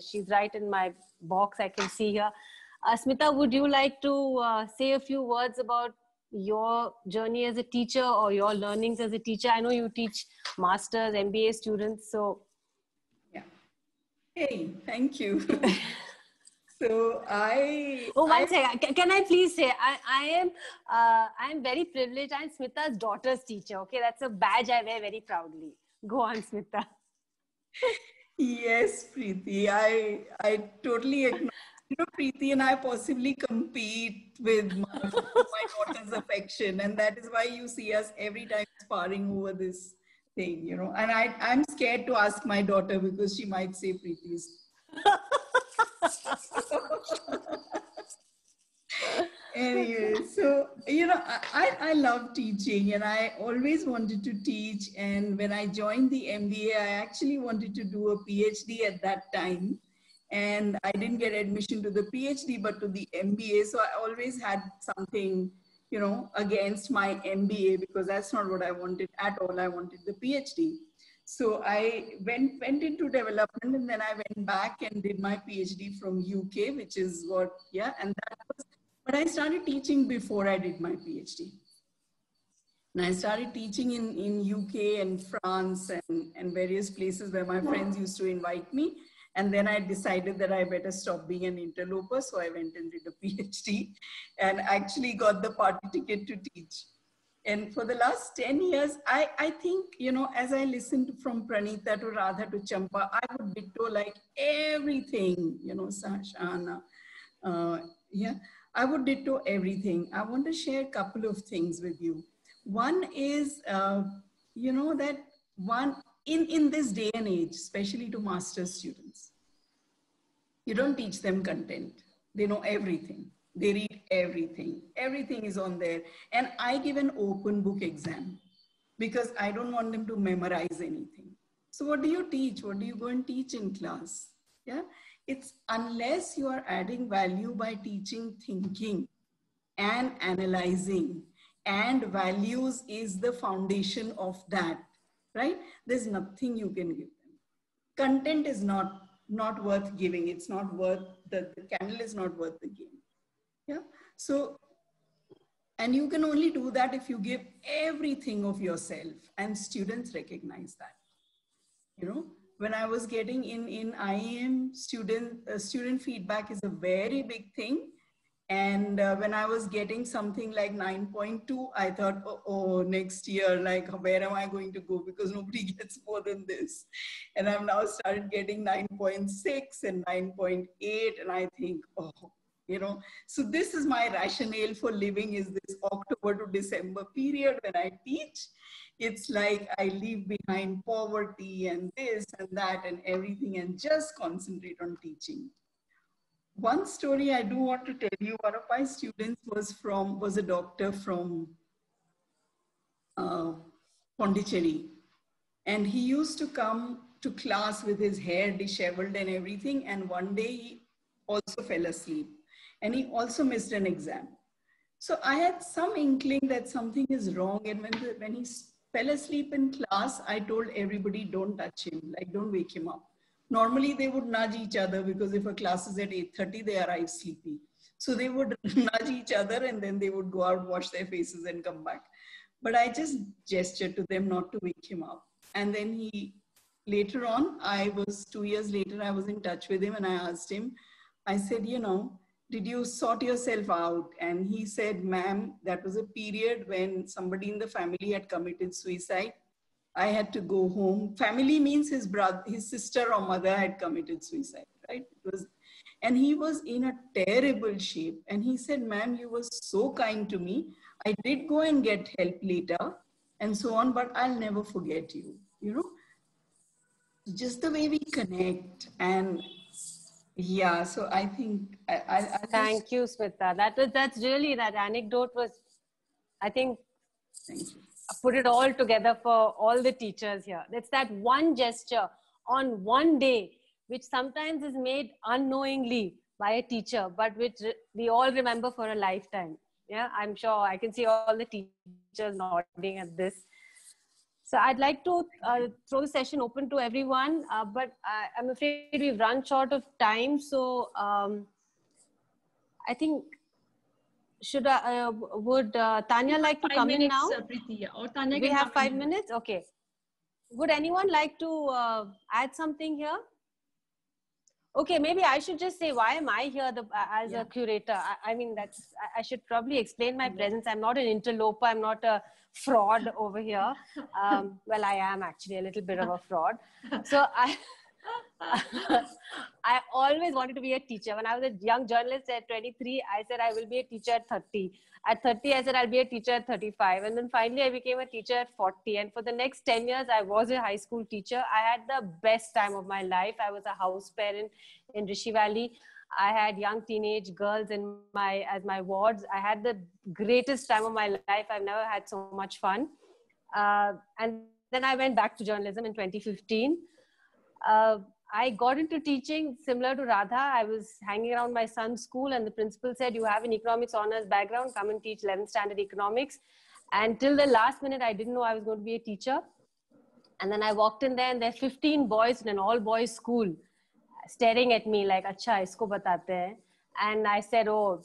She's right in my box. I can see her. Smita, would you like to say a few words about your journey as a teacher or your learnings as a teacher? I know you teach masters, MBA students, so. Yeah. Hey, thank you. So one second. Can I please say, I am very privileged. I'm Smita's daughter's teacher. Okay, that's a badge I wear very proudly. Go on, Smita. Yes, Preeti. I totally acknowledge. You know, Preeti and I possibly compete with my daughter's affection, and that is why you see us every time sparring over this thing, you know. And I'm scared to ask my daughter because she might say Preeti's. Anyway, so, you know, I love teaching and I always wanted to teach. And when I joined the MBA, I actually wanted to do a PhD at that time. And I didn't get admission to the PhD, but to the MBA. So I always had something, you know, against my MBA because that's not what I wanted at all. I wanted the PhD. So I went into development, and then I went back and did my PhD from UK, which is what, yeah. And that was, but I started teaching before I did my PhD. And I started teaching in UK and France and various places where my friends used to invite me. And then I decided that I better stop being an interloper. So I went and did a PhD and actually got the party ticket to teach. And for the last 10 years, I think, you know, as I listened from Pranita to Radha to Champa, I would ditto like everything, you know, Shana. Yeah, I would ditto everything. I want to share a couple of things with you. One is, you know, that in this day and age, especially to master's students, you don't teach them content. They know everything. They read everything. Everything is on there. And I give an open book exam because I don't want them to memorize anything. So what do you teach? What do you go and teach in class? Yeah, it's unless you are adding value by teaching thinking and analyzing, and values is the foundation of that, right? There's nothing you can give them. Content is not worth giving. It's not worth, the candle is not worth the game. Yeah. So, and you can only do that if you give everything of yourself, and students recognize that. You know, when I was getting in IIM, student feedback is a very big thing. And when I was getting something like 9.2, I thought, oh, next year, like, where am I going to go? Because nobody gets more than this. And I've now started getting 9.6 and 9.8. And I think, oh, you know, so this is my rationale for living, is this October to December period when I teach. It's like I leave behind poverty and this and that and everything and just concentrate on teaching. One story I do want to tell you, one of my students was a doctor from Pondicherry. And he used to come to class with his hair disheveled and everything. And one day he also fell asleep. And he also missed an exam. So I had some inkling that something is wrong. And when he fell asleep in class, I told everybody, don't touch him, like don't wake him up. Normally they would nudge each other because if a class is at 8:30, they arrive sleepy. So they would nudge each other and then they would go out, wash their faces and come back. But I just gestured to them not to wake him up. And then later on, 2 years later, I was in touch with him and I asked him, I said, you know, did you sort yourself out? And he said, ma'am, that was a period when somebody in the family had committed suicide. I had to go home. Family means his brother, his sister or mother had committed suicide, right? And he was in a terrible shape. And he said, ma'am, you were so kind to me. I did go and get help later and so on, but I'll never forget you, you know? Just the way we connect. And yeah, so I think Thank you, Smita. That's really, that anecdote was, I think, thank you. Put it all together for all the teachers here. It's that one gesture on one day, which sometimes is made unknowingly by a teacher, but which we all remember for a lifetime. Yeah, I'm sure I can see all the teachers nodding at this. So I'd like to throw the session open to everyone, but I'm afraid we've run short of time. So I think, would Tanya like to come in now? Preeti, or Tanya we have 5 minutes? Okay. Would anyone like to add something here? Okay, maybe I should just say, why am I here as a curator? I mean, I should probably explain my presence. I'm not an interloper. I'm not a fraud over here. Well, I am actually a little bit of a fraud. So I always wanted to be a teacher. When I was a young journalist at 23, I said I will be a teacher at 30. At 30, I said I'll be a teacher at 35. And then finally, I became a teacher at 40. And for the next 10 years, I was a high school teacher. I had the best time of my life. I was a house parent in Rishi Valley. I had young teenage girls as my wards. I had the greatest time of my life. I've never had so much fun. And then I went back to journalism in 2015. I got into teaching similar to Radha. I was hanging around my son's school and the principal said, you have an economics honors background, come and teach 11th standard economics. And till the last minute, I didn't know I was going to be a teacher. And then I walked in there and there are 15 boys in an all boys school staring at me like, acha, isko batate hain. And I said, oh,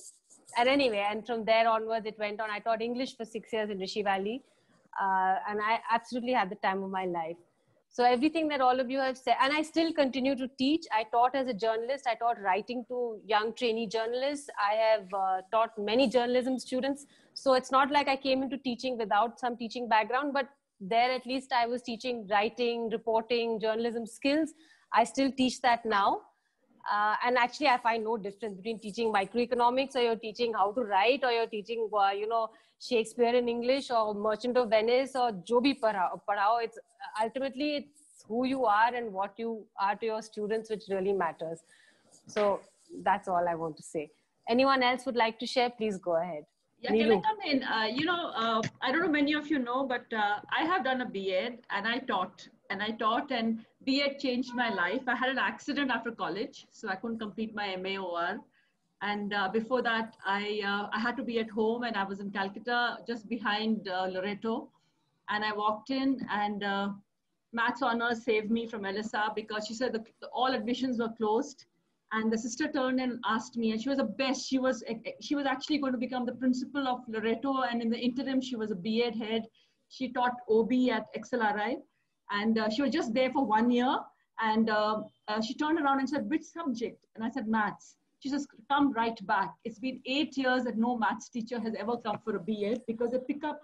and anyway, and from there onwards, it went on. I taught English for 6 years in Rishi Valley. And I absolutely had the time of my life. So everything that all of you have said, and I still continue to teach. I taught as a journalist. I taught writing to young trainee journalists. I have taught many journalism students. So it's not like I came into teaching without some teaching background, but there at least I was teaching writing, reporting, journalism skills. I still teach that now. And actually, I find no difference between teaching microeconomics or you're teaching how to write or you're teaching, Shakespeare in English or Merchant of Venice or jo bhi padhao. It's ultimately it's who you are and what you are to your students, which really matters. So that's all I want to say. Anyone else would like to share? Please go ahead. Yeah, can I come in? I don't know many of you know, but I have done a B.Ed and I taught and B.Ed changed my life. I had an accident after college, so I couldn't complete my MAOR. And before that, I had to be at home and I was in Calcutta, just behind Loreto. And I walked in and Maths Honors saved me from LSR because she said all admissions were closed. And the sister turned and asked me, and she was the best. She was actually going to become the principal of Loreto. And in the interim, she was a B.Ed head. She taught OB at XLRI. And she was just there for 1 year. And she turned around and said, which subject? And I said, maths. She says, come right back. It's been 8 years that no maths teacher has ever come for a B.Ed because they pick up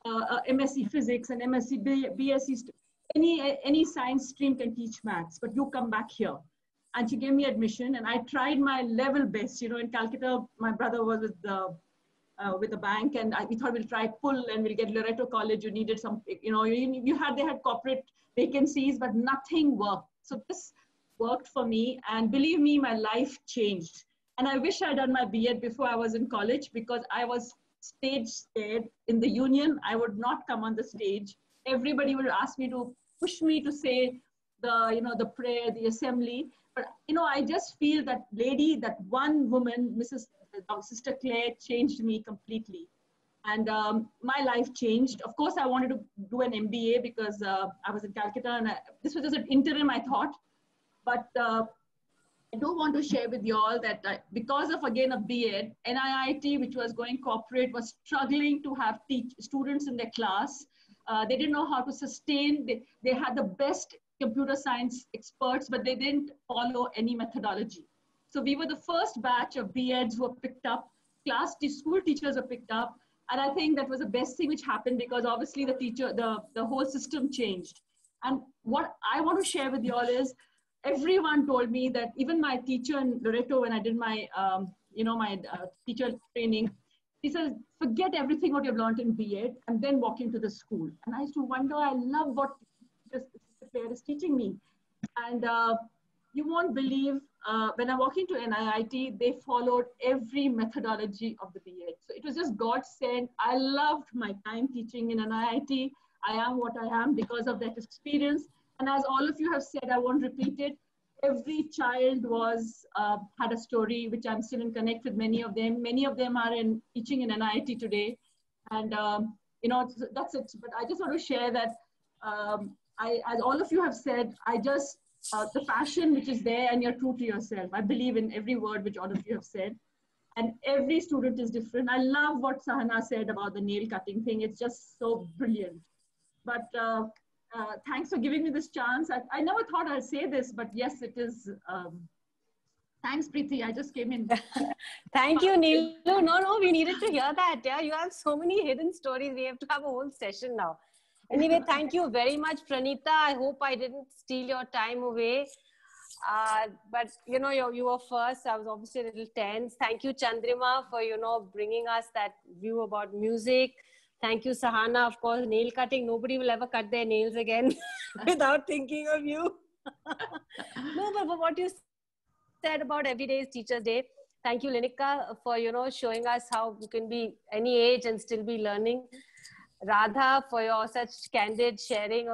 MSc physics and MSc BSc. Any science stream can teach maths, but you come back here. And she gave me admission and I tried my level best. In Calcutta, my brother was with the bank and we thought we'll try pull and we'll get Loreto College. You needed some, they had corporate vacancies, but nothing worked. So this worked for me and believe me, my life changed. And I wish I'd done my B.Ed before I was in college because I was stage scared. In the union, I would not come on the stage. Everybody would ask me to push me to say the prayer, the assembly. But, I just feel that that one woman, Sister Claire, changed me completely. And my life changed. Of course, I wanted to do an MBA because I was in Calcutta and this was just an interim, I thought. But I do want to share with you all that because of, again, a B.Ed, NIIT, which was going corporate, was struggling to have students in their class. They didn't know how to sustain. They had the best computer science experts, but they didn't follow any methodology. So we were the first batch of B.Eds who were picked up. School teachers were picked up. And I think that was the best thing which happened, because obviously the whole system changed. And what I want to share with you all is, everyone told me that, even my teacher in Loreto, when I did my, my teacher training, he says, forget everything what you've learned in B.Ed and then walk into the school. And I used to wonder, I love what this player is teaching me. And you won't believe, when I walk into NIIT, they followed every methodology of the B.Ed. So it was just God sent. I loved my time teaching in NIIT. I am what I am because of that experience. And as all of you have said, I won't repeat it. Every child had a story, which I'm still in connect with many of them. Many of them are teaching in NIIT today. And, that's it. But I just want to share that, as all of you have said, the passion which is there, and you're true to yourself. I believe in every word which all of you have said. And every student is different. I love what Sahana said about the nail cutting thing. It's just so brilliant. But thanks for giving me this chance. I never thought I'd say this, but yes, it is. Thanks, Preeti. I just came in. Thank you, Neelu. No, we needed to hear that. Yeah, you have so many hidden stories. We have to have a whole session now. Anyway, thank you very much, Pranita. I hope I didn't steal your time away. But, you were first. I was obviously a little tense. Thank you, Chandrima, for, bringing us that view about music. Thank you, Sahana. Of course, nail cutting. Nobody will ever cut their nails again without thinking of you. No, but what you said about every day is Teacher's Day. Thank you, Linika, for, showing us how you can be any age and still be learning. Radha, for your such candid sharing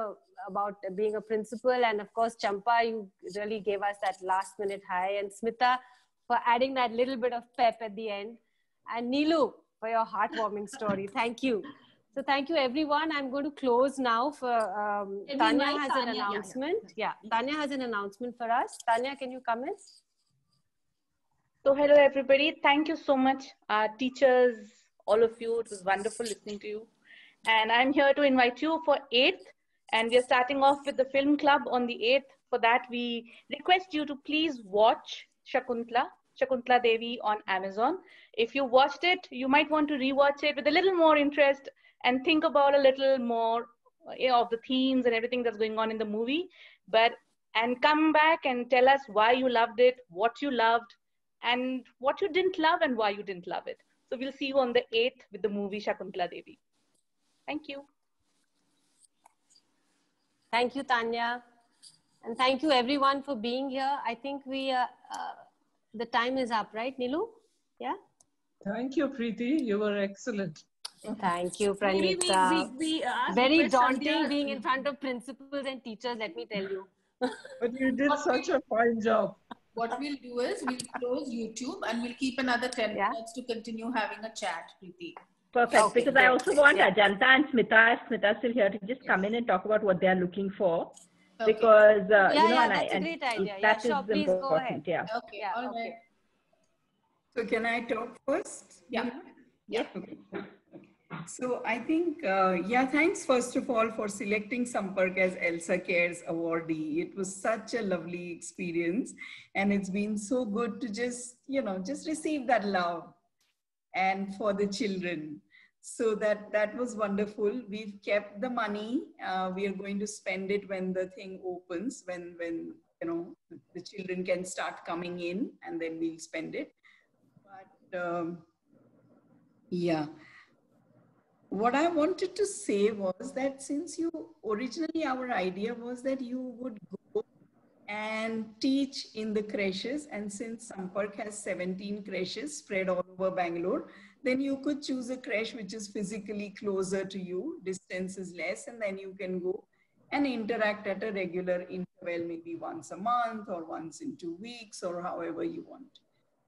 about being a principal. And of course, Champa, you really gave us that last minute hi. And Smita, for adding that little bit of pep at the end. And Neelu, for your heartwarming story. Thank you. So thank you, everyone. I'm going to close now. For Tanya has an announcement. Yeah, Tanya has an announcement for us. Tanya, can you come in? So hello, everybody. Thank you so much, teachers, all of you. It was wonderful listening to you. And I'm here to invite you for 8th. And we're starting off with the film club on the 8th. For that, we request you to please watch Shakuntala Devi on Amazon. If you watched it, you might want to rewatch it with a little more interest and think about a little more of the themes and everything that's going on in the movie. And come back and tell us why you loved it, what you loved, and what you didn't love and why you didn't love it. So we'll see you on the 8th with the movie Shakuntala Devi. Thank you. Thank you, Tanya. And thank you, everyone, for being here. I think the time is up, right, Neelu? Yeah? Thank you, Preeti. You were excellent. Thank you, Pranita. Very daunting being in front of principals and teachers, let me tell you. But you did such a fine job. What we'll do is we'll close YouTube and we'll keep another 10 minutes to continue having a chat, Preeti. Perfect. Okay, because I also want Ajanta and Smita, if Smita is still here, to just come in and talk about what they are looking for. Okay. Because, that's a great idea. That sure, is please important. Go ahead. Yeah. Okay, all right. So can I talk first? Yeah. Yeah. Okay. So I think, thanks first of all for selecting Sampark as Elsa Cares awardee. It was such a lovely experience, and it's been so good to just receive that love and for the children. So that was wonderful. We've kept the money. We are going to spend it when the thing opens, when the children can start coming in, and then we'll spend it. But what I wanted to say was that since originally our idea was that you would go and teach in the creches, and since Sampark has 17 creches spread all over Bangalore, then you could choose a creche which is physically closer to you, distance is less, and then you can go and interact at a regular interval, maybe once a month or once in 2 weeks or however you want.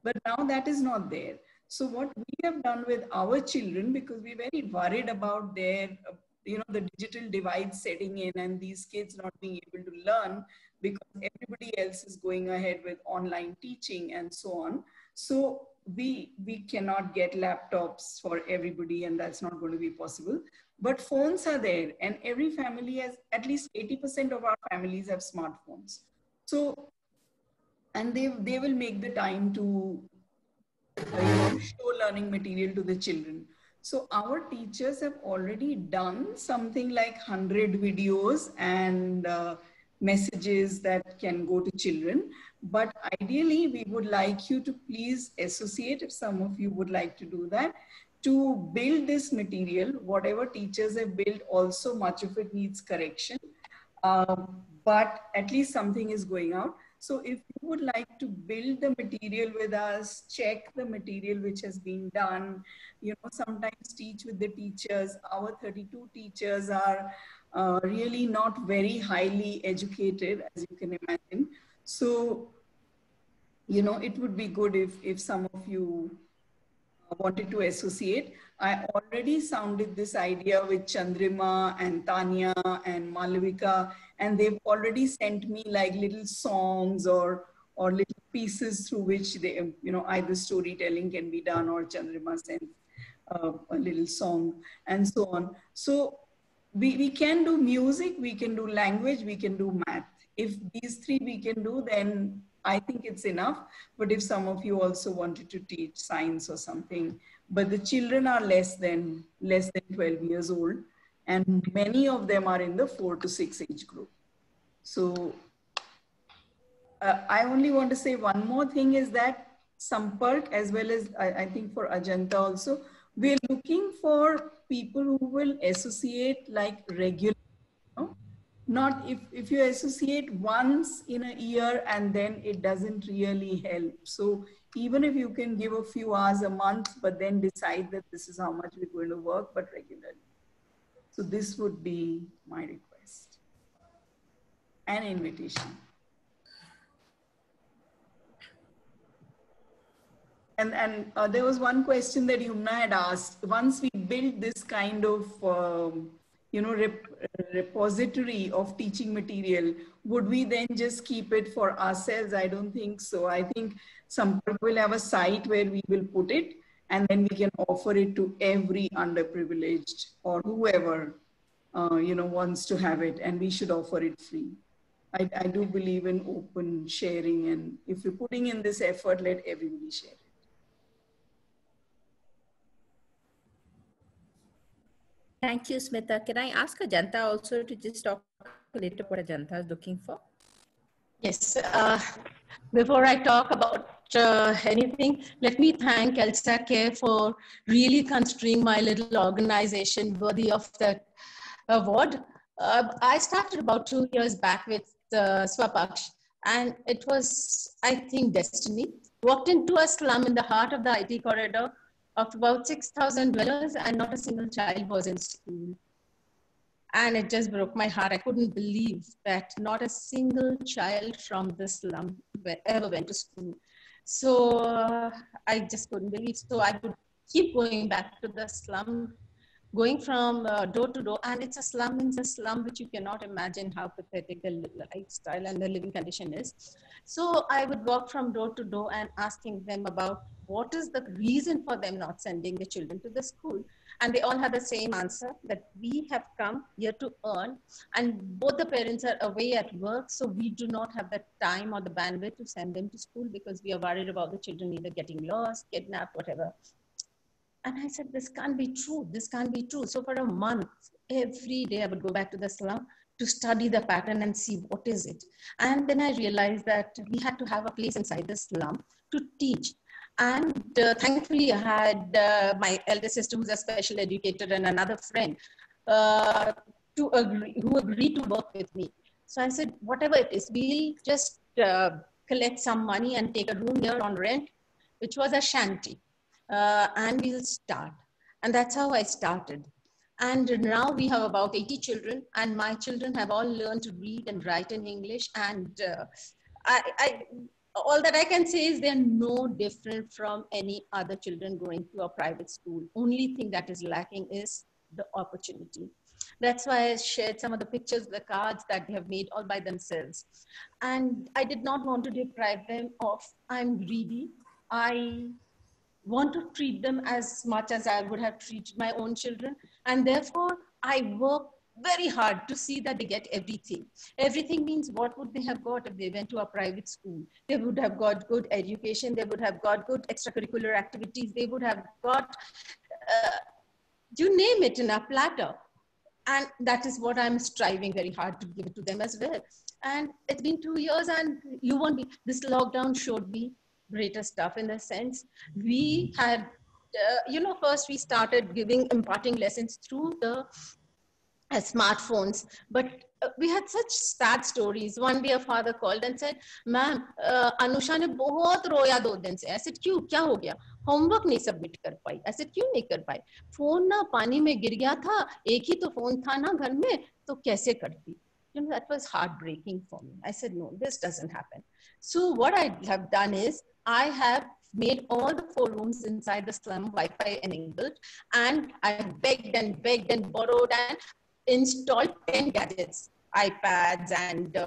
But now that is not there. So what we have done with our children, because we're very worried about their, the digital divide setting in and these kids not being able to learn because everybody else is going ahead with online teaching and so on. So we cannot get laptops for everybody, and that's not going to be possible. But phones are there, and every family has, at least 80% of our families have smartphones. So, and they will make the time to show learning material to the children. So our teachers have already done something like 100 videos and messages that can go to children. But ideally, we would like you to please associate, if some of you would like to do that, to build this material. Whatever teachers have built, also much of it needs correction. But at least something is going out. So if you would like to build the material with us, check the material which has been done, you know, sometimes teach with the teachers. Our 32 teachers are really not very highly educated, as you can imagine. So, you know, it would be good if some of you wanted to associate. I already sounded this idea with Chandrima and Tanya and Malavika, and they've already sent me like little songs or little pieces through which they, you know, either storytelling can be done or Chandrima sent a little song and so on. So we can do music, we can do language, we can do math. If these three we can do, then I think it's enough. But if some of you also wanted to teach science or something, but the children are less than 12 years old, and many of them are in the 4 to 6 age group. So I only want to say one more thing is that Sampark, as well as I think for Ajanta also, we're looking for people who will associate like regularly. Not if you associate once in a year and then it doesn't really help. So even if you can give a few hours a month, but then decide that this is how much we're going to work, but regularly. So this would be my request and invitation. And there was one question that Yumna had asked. Once we build this kind of you know, repository of teaching material, would we then just keep it for ourselves? I don't think so. I think Sampark will have a site where we will put it, and then we can offer it to every underprivileged or whoever, you know, wants to have it, and we should offer it free. I do believe in open sharing, and if you're putting in this effort, let everybody share it. Thank you, Smita. Can I ask Ajanta also to just talk a little bit what Ajanta is looking for? Yes. Before I talk about anything, let me thank ELSA Care for really considering my little organization worthy of that award. I started about 2 years back with Swapaksh, and it was, I think, destiny. Walked into a slum in the heart of the IT corridor of about 6,000 dwellers, and not a single child was in school. And it just broke my heart. I couldn't believe that not a single child from the slum ever went to school. So I just couldn't believe. So I would keep going back to the slum, going from door to door. And it's a slum which you cannot imagine how pathetic the lifestyle and the living condition is. So I would walk from door to door and asking them about what is the reason for them not sending the children to the school. And they all had the same answer, that we have come here to earn, and both the parents are away at work, so we do not have the time or the bandwidth to send them to school because we are worried about the children either getting lost, kidnapped, whatever. And I said, this can't be true. This can't be true. So for a month, every day I would go back to the slum to study the pattern and see what is it. And then I realized that we had to have a place inside the slum to teach. And thankfully, I had my elder sister, who's a special educator, and another friend who agreed to work with me. So I said, whatever it is, we'll just collect some money and take a room here on rent, which was a shanty, and we'll start. And that's how I started. And now we have about 80 children, and my children have all learned to read and write in English. And all that I can say is they're no different from any other children going to a private school. Only thing that is lacking is the opportunity. That's why I shared some of the pictures, the cards that they have made all by themselves. And I did not want to deprive them of, I'm greedy. I want to treat them as much as I would have treated my own children. And therefore, I work very hard to see that they get everything. Everything means what would they have got if they went to a private school? They would have got good education. They would have got good extracurricular activities. They would have got You name it in a platter. And that is what I'm striving very hard to give it to them as well. And it's been 2 years and you won't be, this lockdown showed me greater stuff in the sense we had, first we started imparting lessons through the smartphones, but we had such sad stories. One day a father called and said, "Ma'am, Anusha ne bahut roya 2 din se." I said, "Kyun? Kya ho gaya?" "Homework nahi submit kar pai." I said, "Kyun nahi kar pai?" "Phone na pani mein gir gaya tha. Ek hi to phone tha na ghar mein, to kaise karti?" That was heartbreaking for me. I said, "No, this doesn't happen." So what I have done is I have made all the 4 rooms inside the slum Wi-Fi enabled, and I begged and borrowed and installed 10 gadgets, iPads and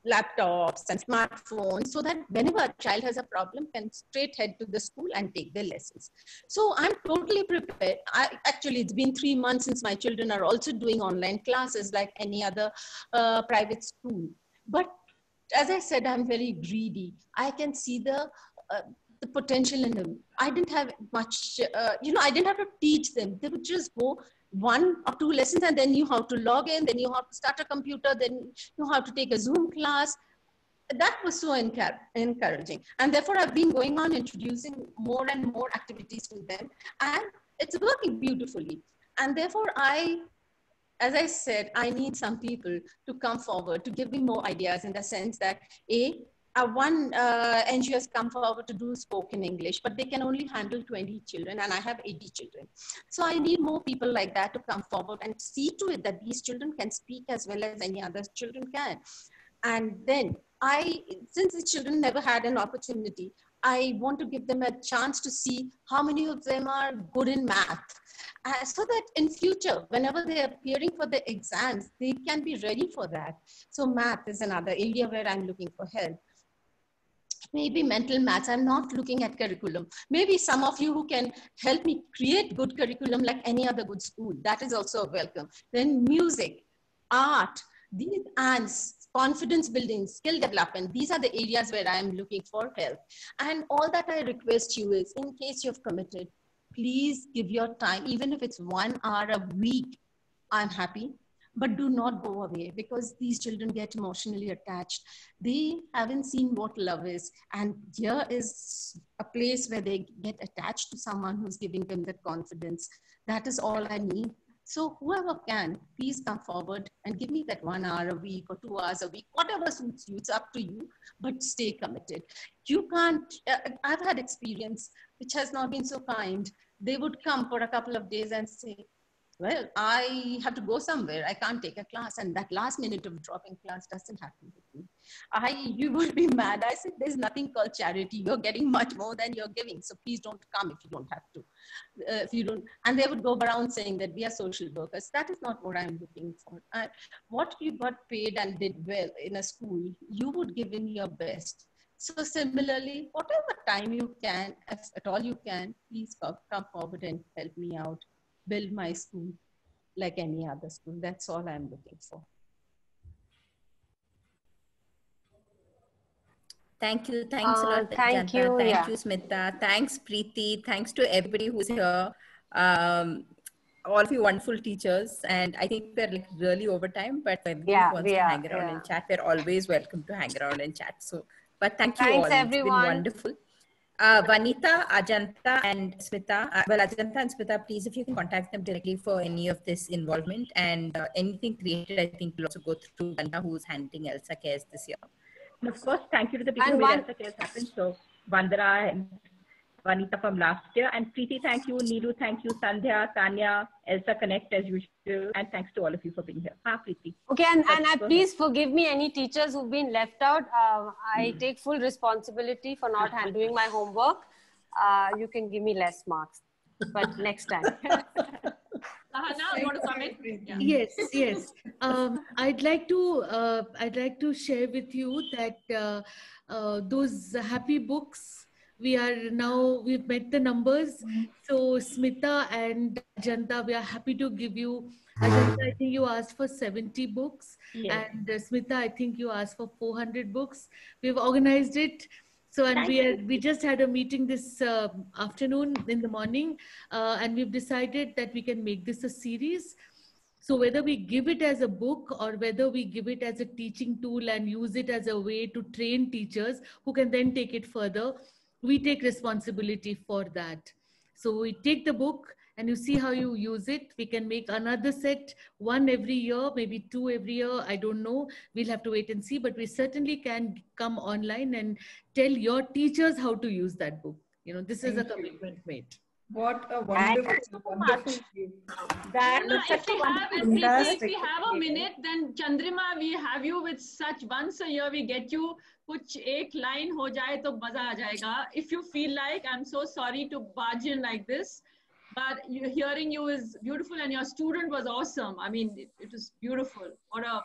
laptops and smartphones, so that whenever a child has a problem, can straight head to the school and take their lessons. So I'm totally prepared. Actually, it's been 3 months since my children are also doing online classes like any other private school. But as I said, I'm very greedy. I can see the potential in them. I didn't have much, I didn't have to teach them. They would just go 1 or 2 lessons and then knew how to log in, then knew how to start a computer, then knew how to take a Zoom class. That was so encouraging. And therefore, I've been going on introducing more and more activities to them. And it's working beautifully. And therefore, as I said, I need some people to come forward to give me more ideas in the sense that, one NGO has come forward to do spoken English, but they can only handle 20 children and I have 80 children. So I need more people like that to come forward and see to it that these children can speak as well as any other children can. And then since the children never had an opportunity, I want to give them a chance to see how many of them are good in math. So that in future, whenever they are appearing for the exams, they can be ready for that. So math is another area where I'm looking for help. Maybe mental maths. I'm not looking at curriculum. Maybe some of you who can help me create good curriculum like any other good school. That is also welcome. Then music, art, and confidence building, skill development. These are the areas where I'm looking for help. And all that I request you is, in case you've committed, please give your time, even if it's 1 hour a week. I'm happy. But do not go away, because these children get emotionally attached. They haven't seen what love is. And here is a place where they get attached to someone who's giving them that confidence. That is all I need. So whoever can, please come forward and give me that 1 hour a week or 2 hours a week, whatever suits you. It's up to you, but stay committed. You can't, I've had experience which has not been so kind. They would come for a couple of days and say, well, I have to go somewhere. I can't take a class. And that last minute of dropping class doesn't happen with me. You will be mad. I said, there's nothing called charity. You're getting much more than you're giving. So please don't come if you don't have to. If you don't, and they would go around saying that we are social workers. That is not what I'm looking for. What you got paid and did well in a school, you would give in your best. So similarly, whatever time you can, if at all you can, please come forward and help me out. Build my school like any other school. That's all I'm looking for. Thank you. Thanks a lot, thank Janta. you. Thank you, Smita. Thanks, Preeti. Thanks to everybody who's here. All of you wonderful teachers. And I think we're like really over time, but if anyone wants to hang around and chat, we're always welcome to hang around and chat. So, but thank you all. Thanks, everyone. It's been wonderful. Vanita, Ajanta, and Smita. Ajanta and Smita, please, if you can contact them directly for any of this involvement and anything created, I think we'll also go through Vanita, who's handling ELSA Cares this year. And of course, thank you to the people who made ELSA Cares happen. So, Vandana and Vanita from last year. And Preeti, thank you. Neelu, thank you. Sandhya, Tanya, ELSA Connect as usual. And thanks to all of you for being here. Preeti. Okay, and please forgive me any teachers who've been left out. I take full responsibility for not handling my homework. You can give me less marks, but next time. Sahana, you want to come in? Yeah. Yes. I'd like to share with you that those happy books, we've met the numbers. So Smita and Ajanta, we are happy to give you. Ajanta, I think you asked for 70 books. Yes. And Smita, I think you asked for 400 books. We've organized it So, and we just had a meeting this afternoon in the morning, and we've decided that we can make this a series. So whether we give it as a book or whether we give it as a teaching tool and use it as a way to train teachers who can then take it further, we take responsibility for that. So we take the book and you see how you use it. We can make another set, one every year, maybe 2 every year. I don't know. We'll have to wait and see, but we certainly can come online and tell your teachers how to use that book. You know, this is a commitment made. What a wonderful, wonderful gift. If we have a minute, then Chandrima, we have you with such, once a year we get you, kuch ek line ho jaye to maza aa jayega. If you feel like, I'm so sorry to barge in like this, but hearing you is beautiful and your student was awesome. I mean, it was beautiful. What a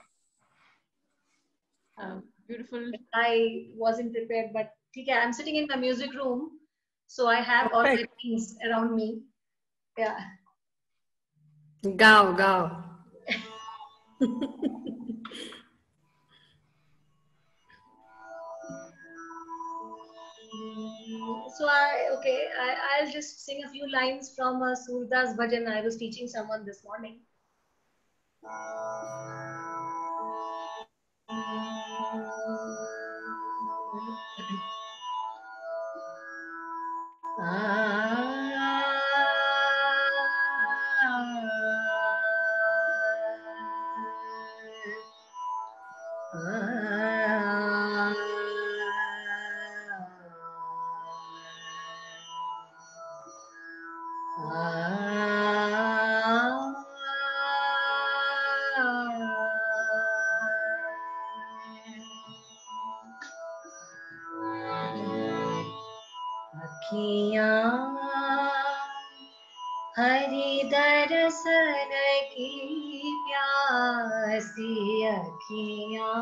beautiful. I wasn't prepared, but I'm sitting in my music room. So I have all my things around me. Yeah. Gao, gao. So I'll just sing a few lines from a Surdas bhajan I was teaching someone this morning. Hari दर्शन की प्यासी अखियाँ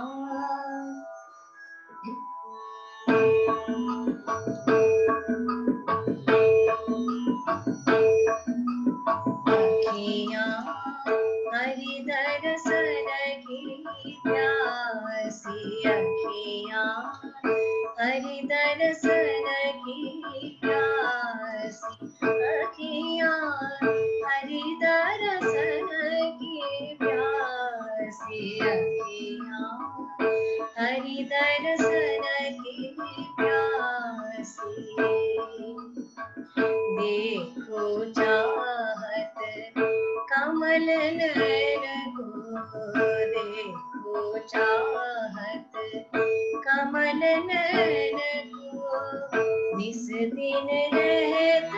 हरि दर्शन की प्यासी अखियाँ हरि दर्शन की प्यासी अखियाँ हरि दर्शन की प्यासी अखियाँ हरि दर्शन की प्यासी देखो चाहत कमल नयन को देखो चाहत कमल नयन को निस दिन रहत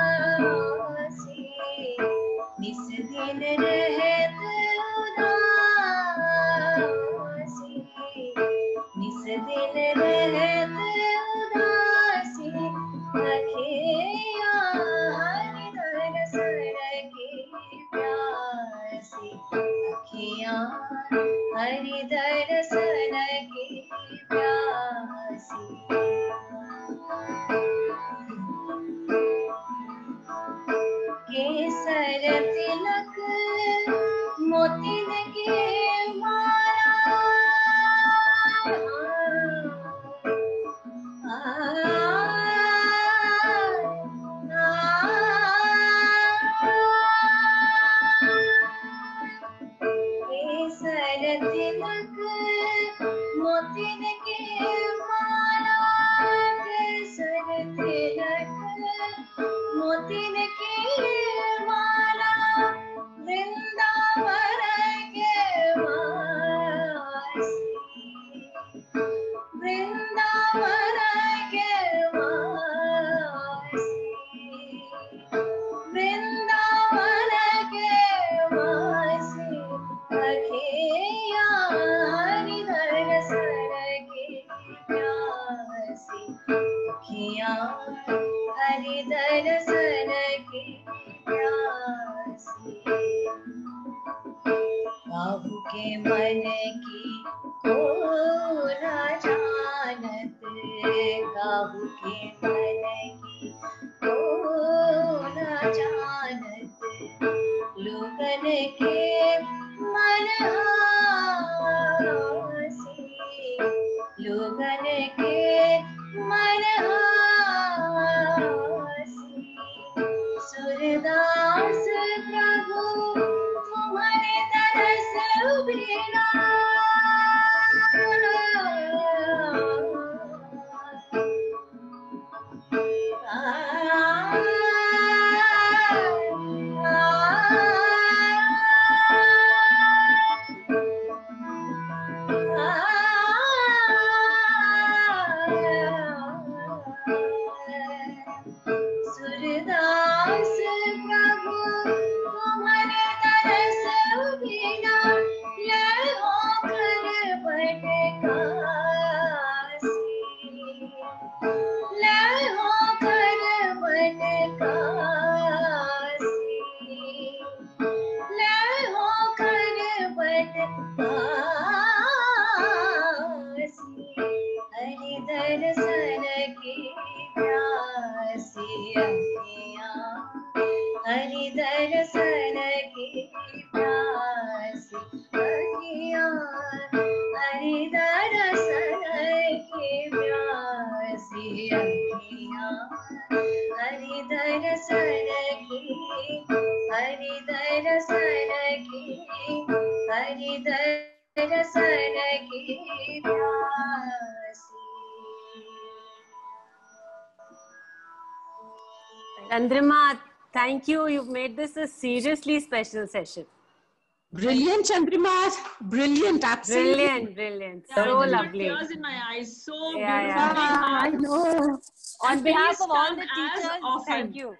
उदासी निस दिन रहत उदासी निस दिन रहत उदासी अखियाँ हरि दर्शन की प्यासी अखियाँ हरि दर्शन की प्यासी केसर तिलक मोतिन के माला केसर तिलक मोतिन के माला केसर तिलक मोतिन की माला वृंदावन के वासी वृंदावन के वासी वृंदावन के वासी अखियाँ हरि दर्शन की प्यासी अखियाँ हरि दर्शन की प्यासी काहू के मन की को न जानत काहू के मन की को न जानत लोगन के मन आसी लोगन हरि दर्शन की प्यासी अखियाँ, हरि दर्शन की प्यासी अखियाँ, हरि दर्शन की, हरि दर्शन की, हरि दर्शन की प्यासी। Chandrima, thank you. You've made this a seriously special session. Brilliant, Chandrima. Brilliant, absolutely. Brilliant, brilliant. Yeah, So I got lovely. tears in my eyes. So Yeah, beautiful. yeah. I know. On And behalf please of all come the as teachers, often. thank you.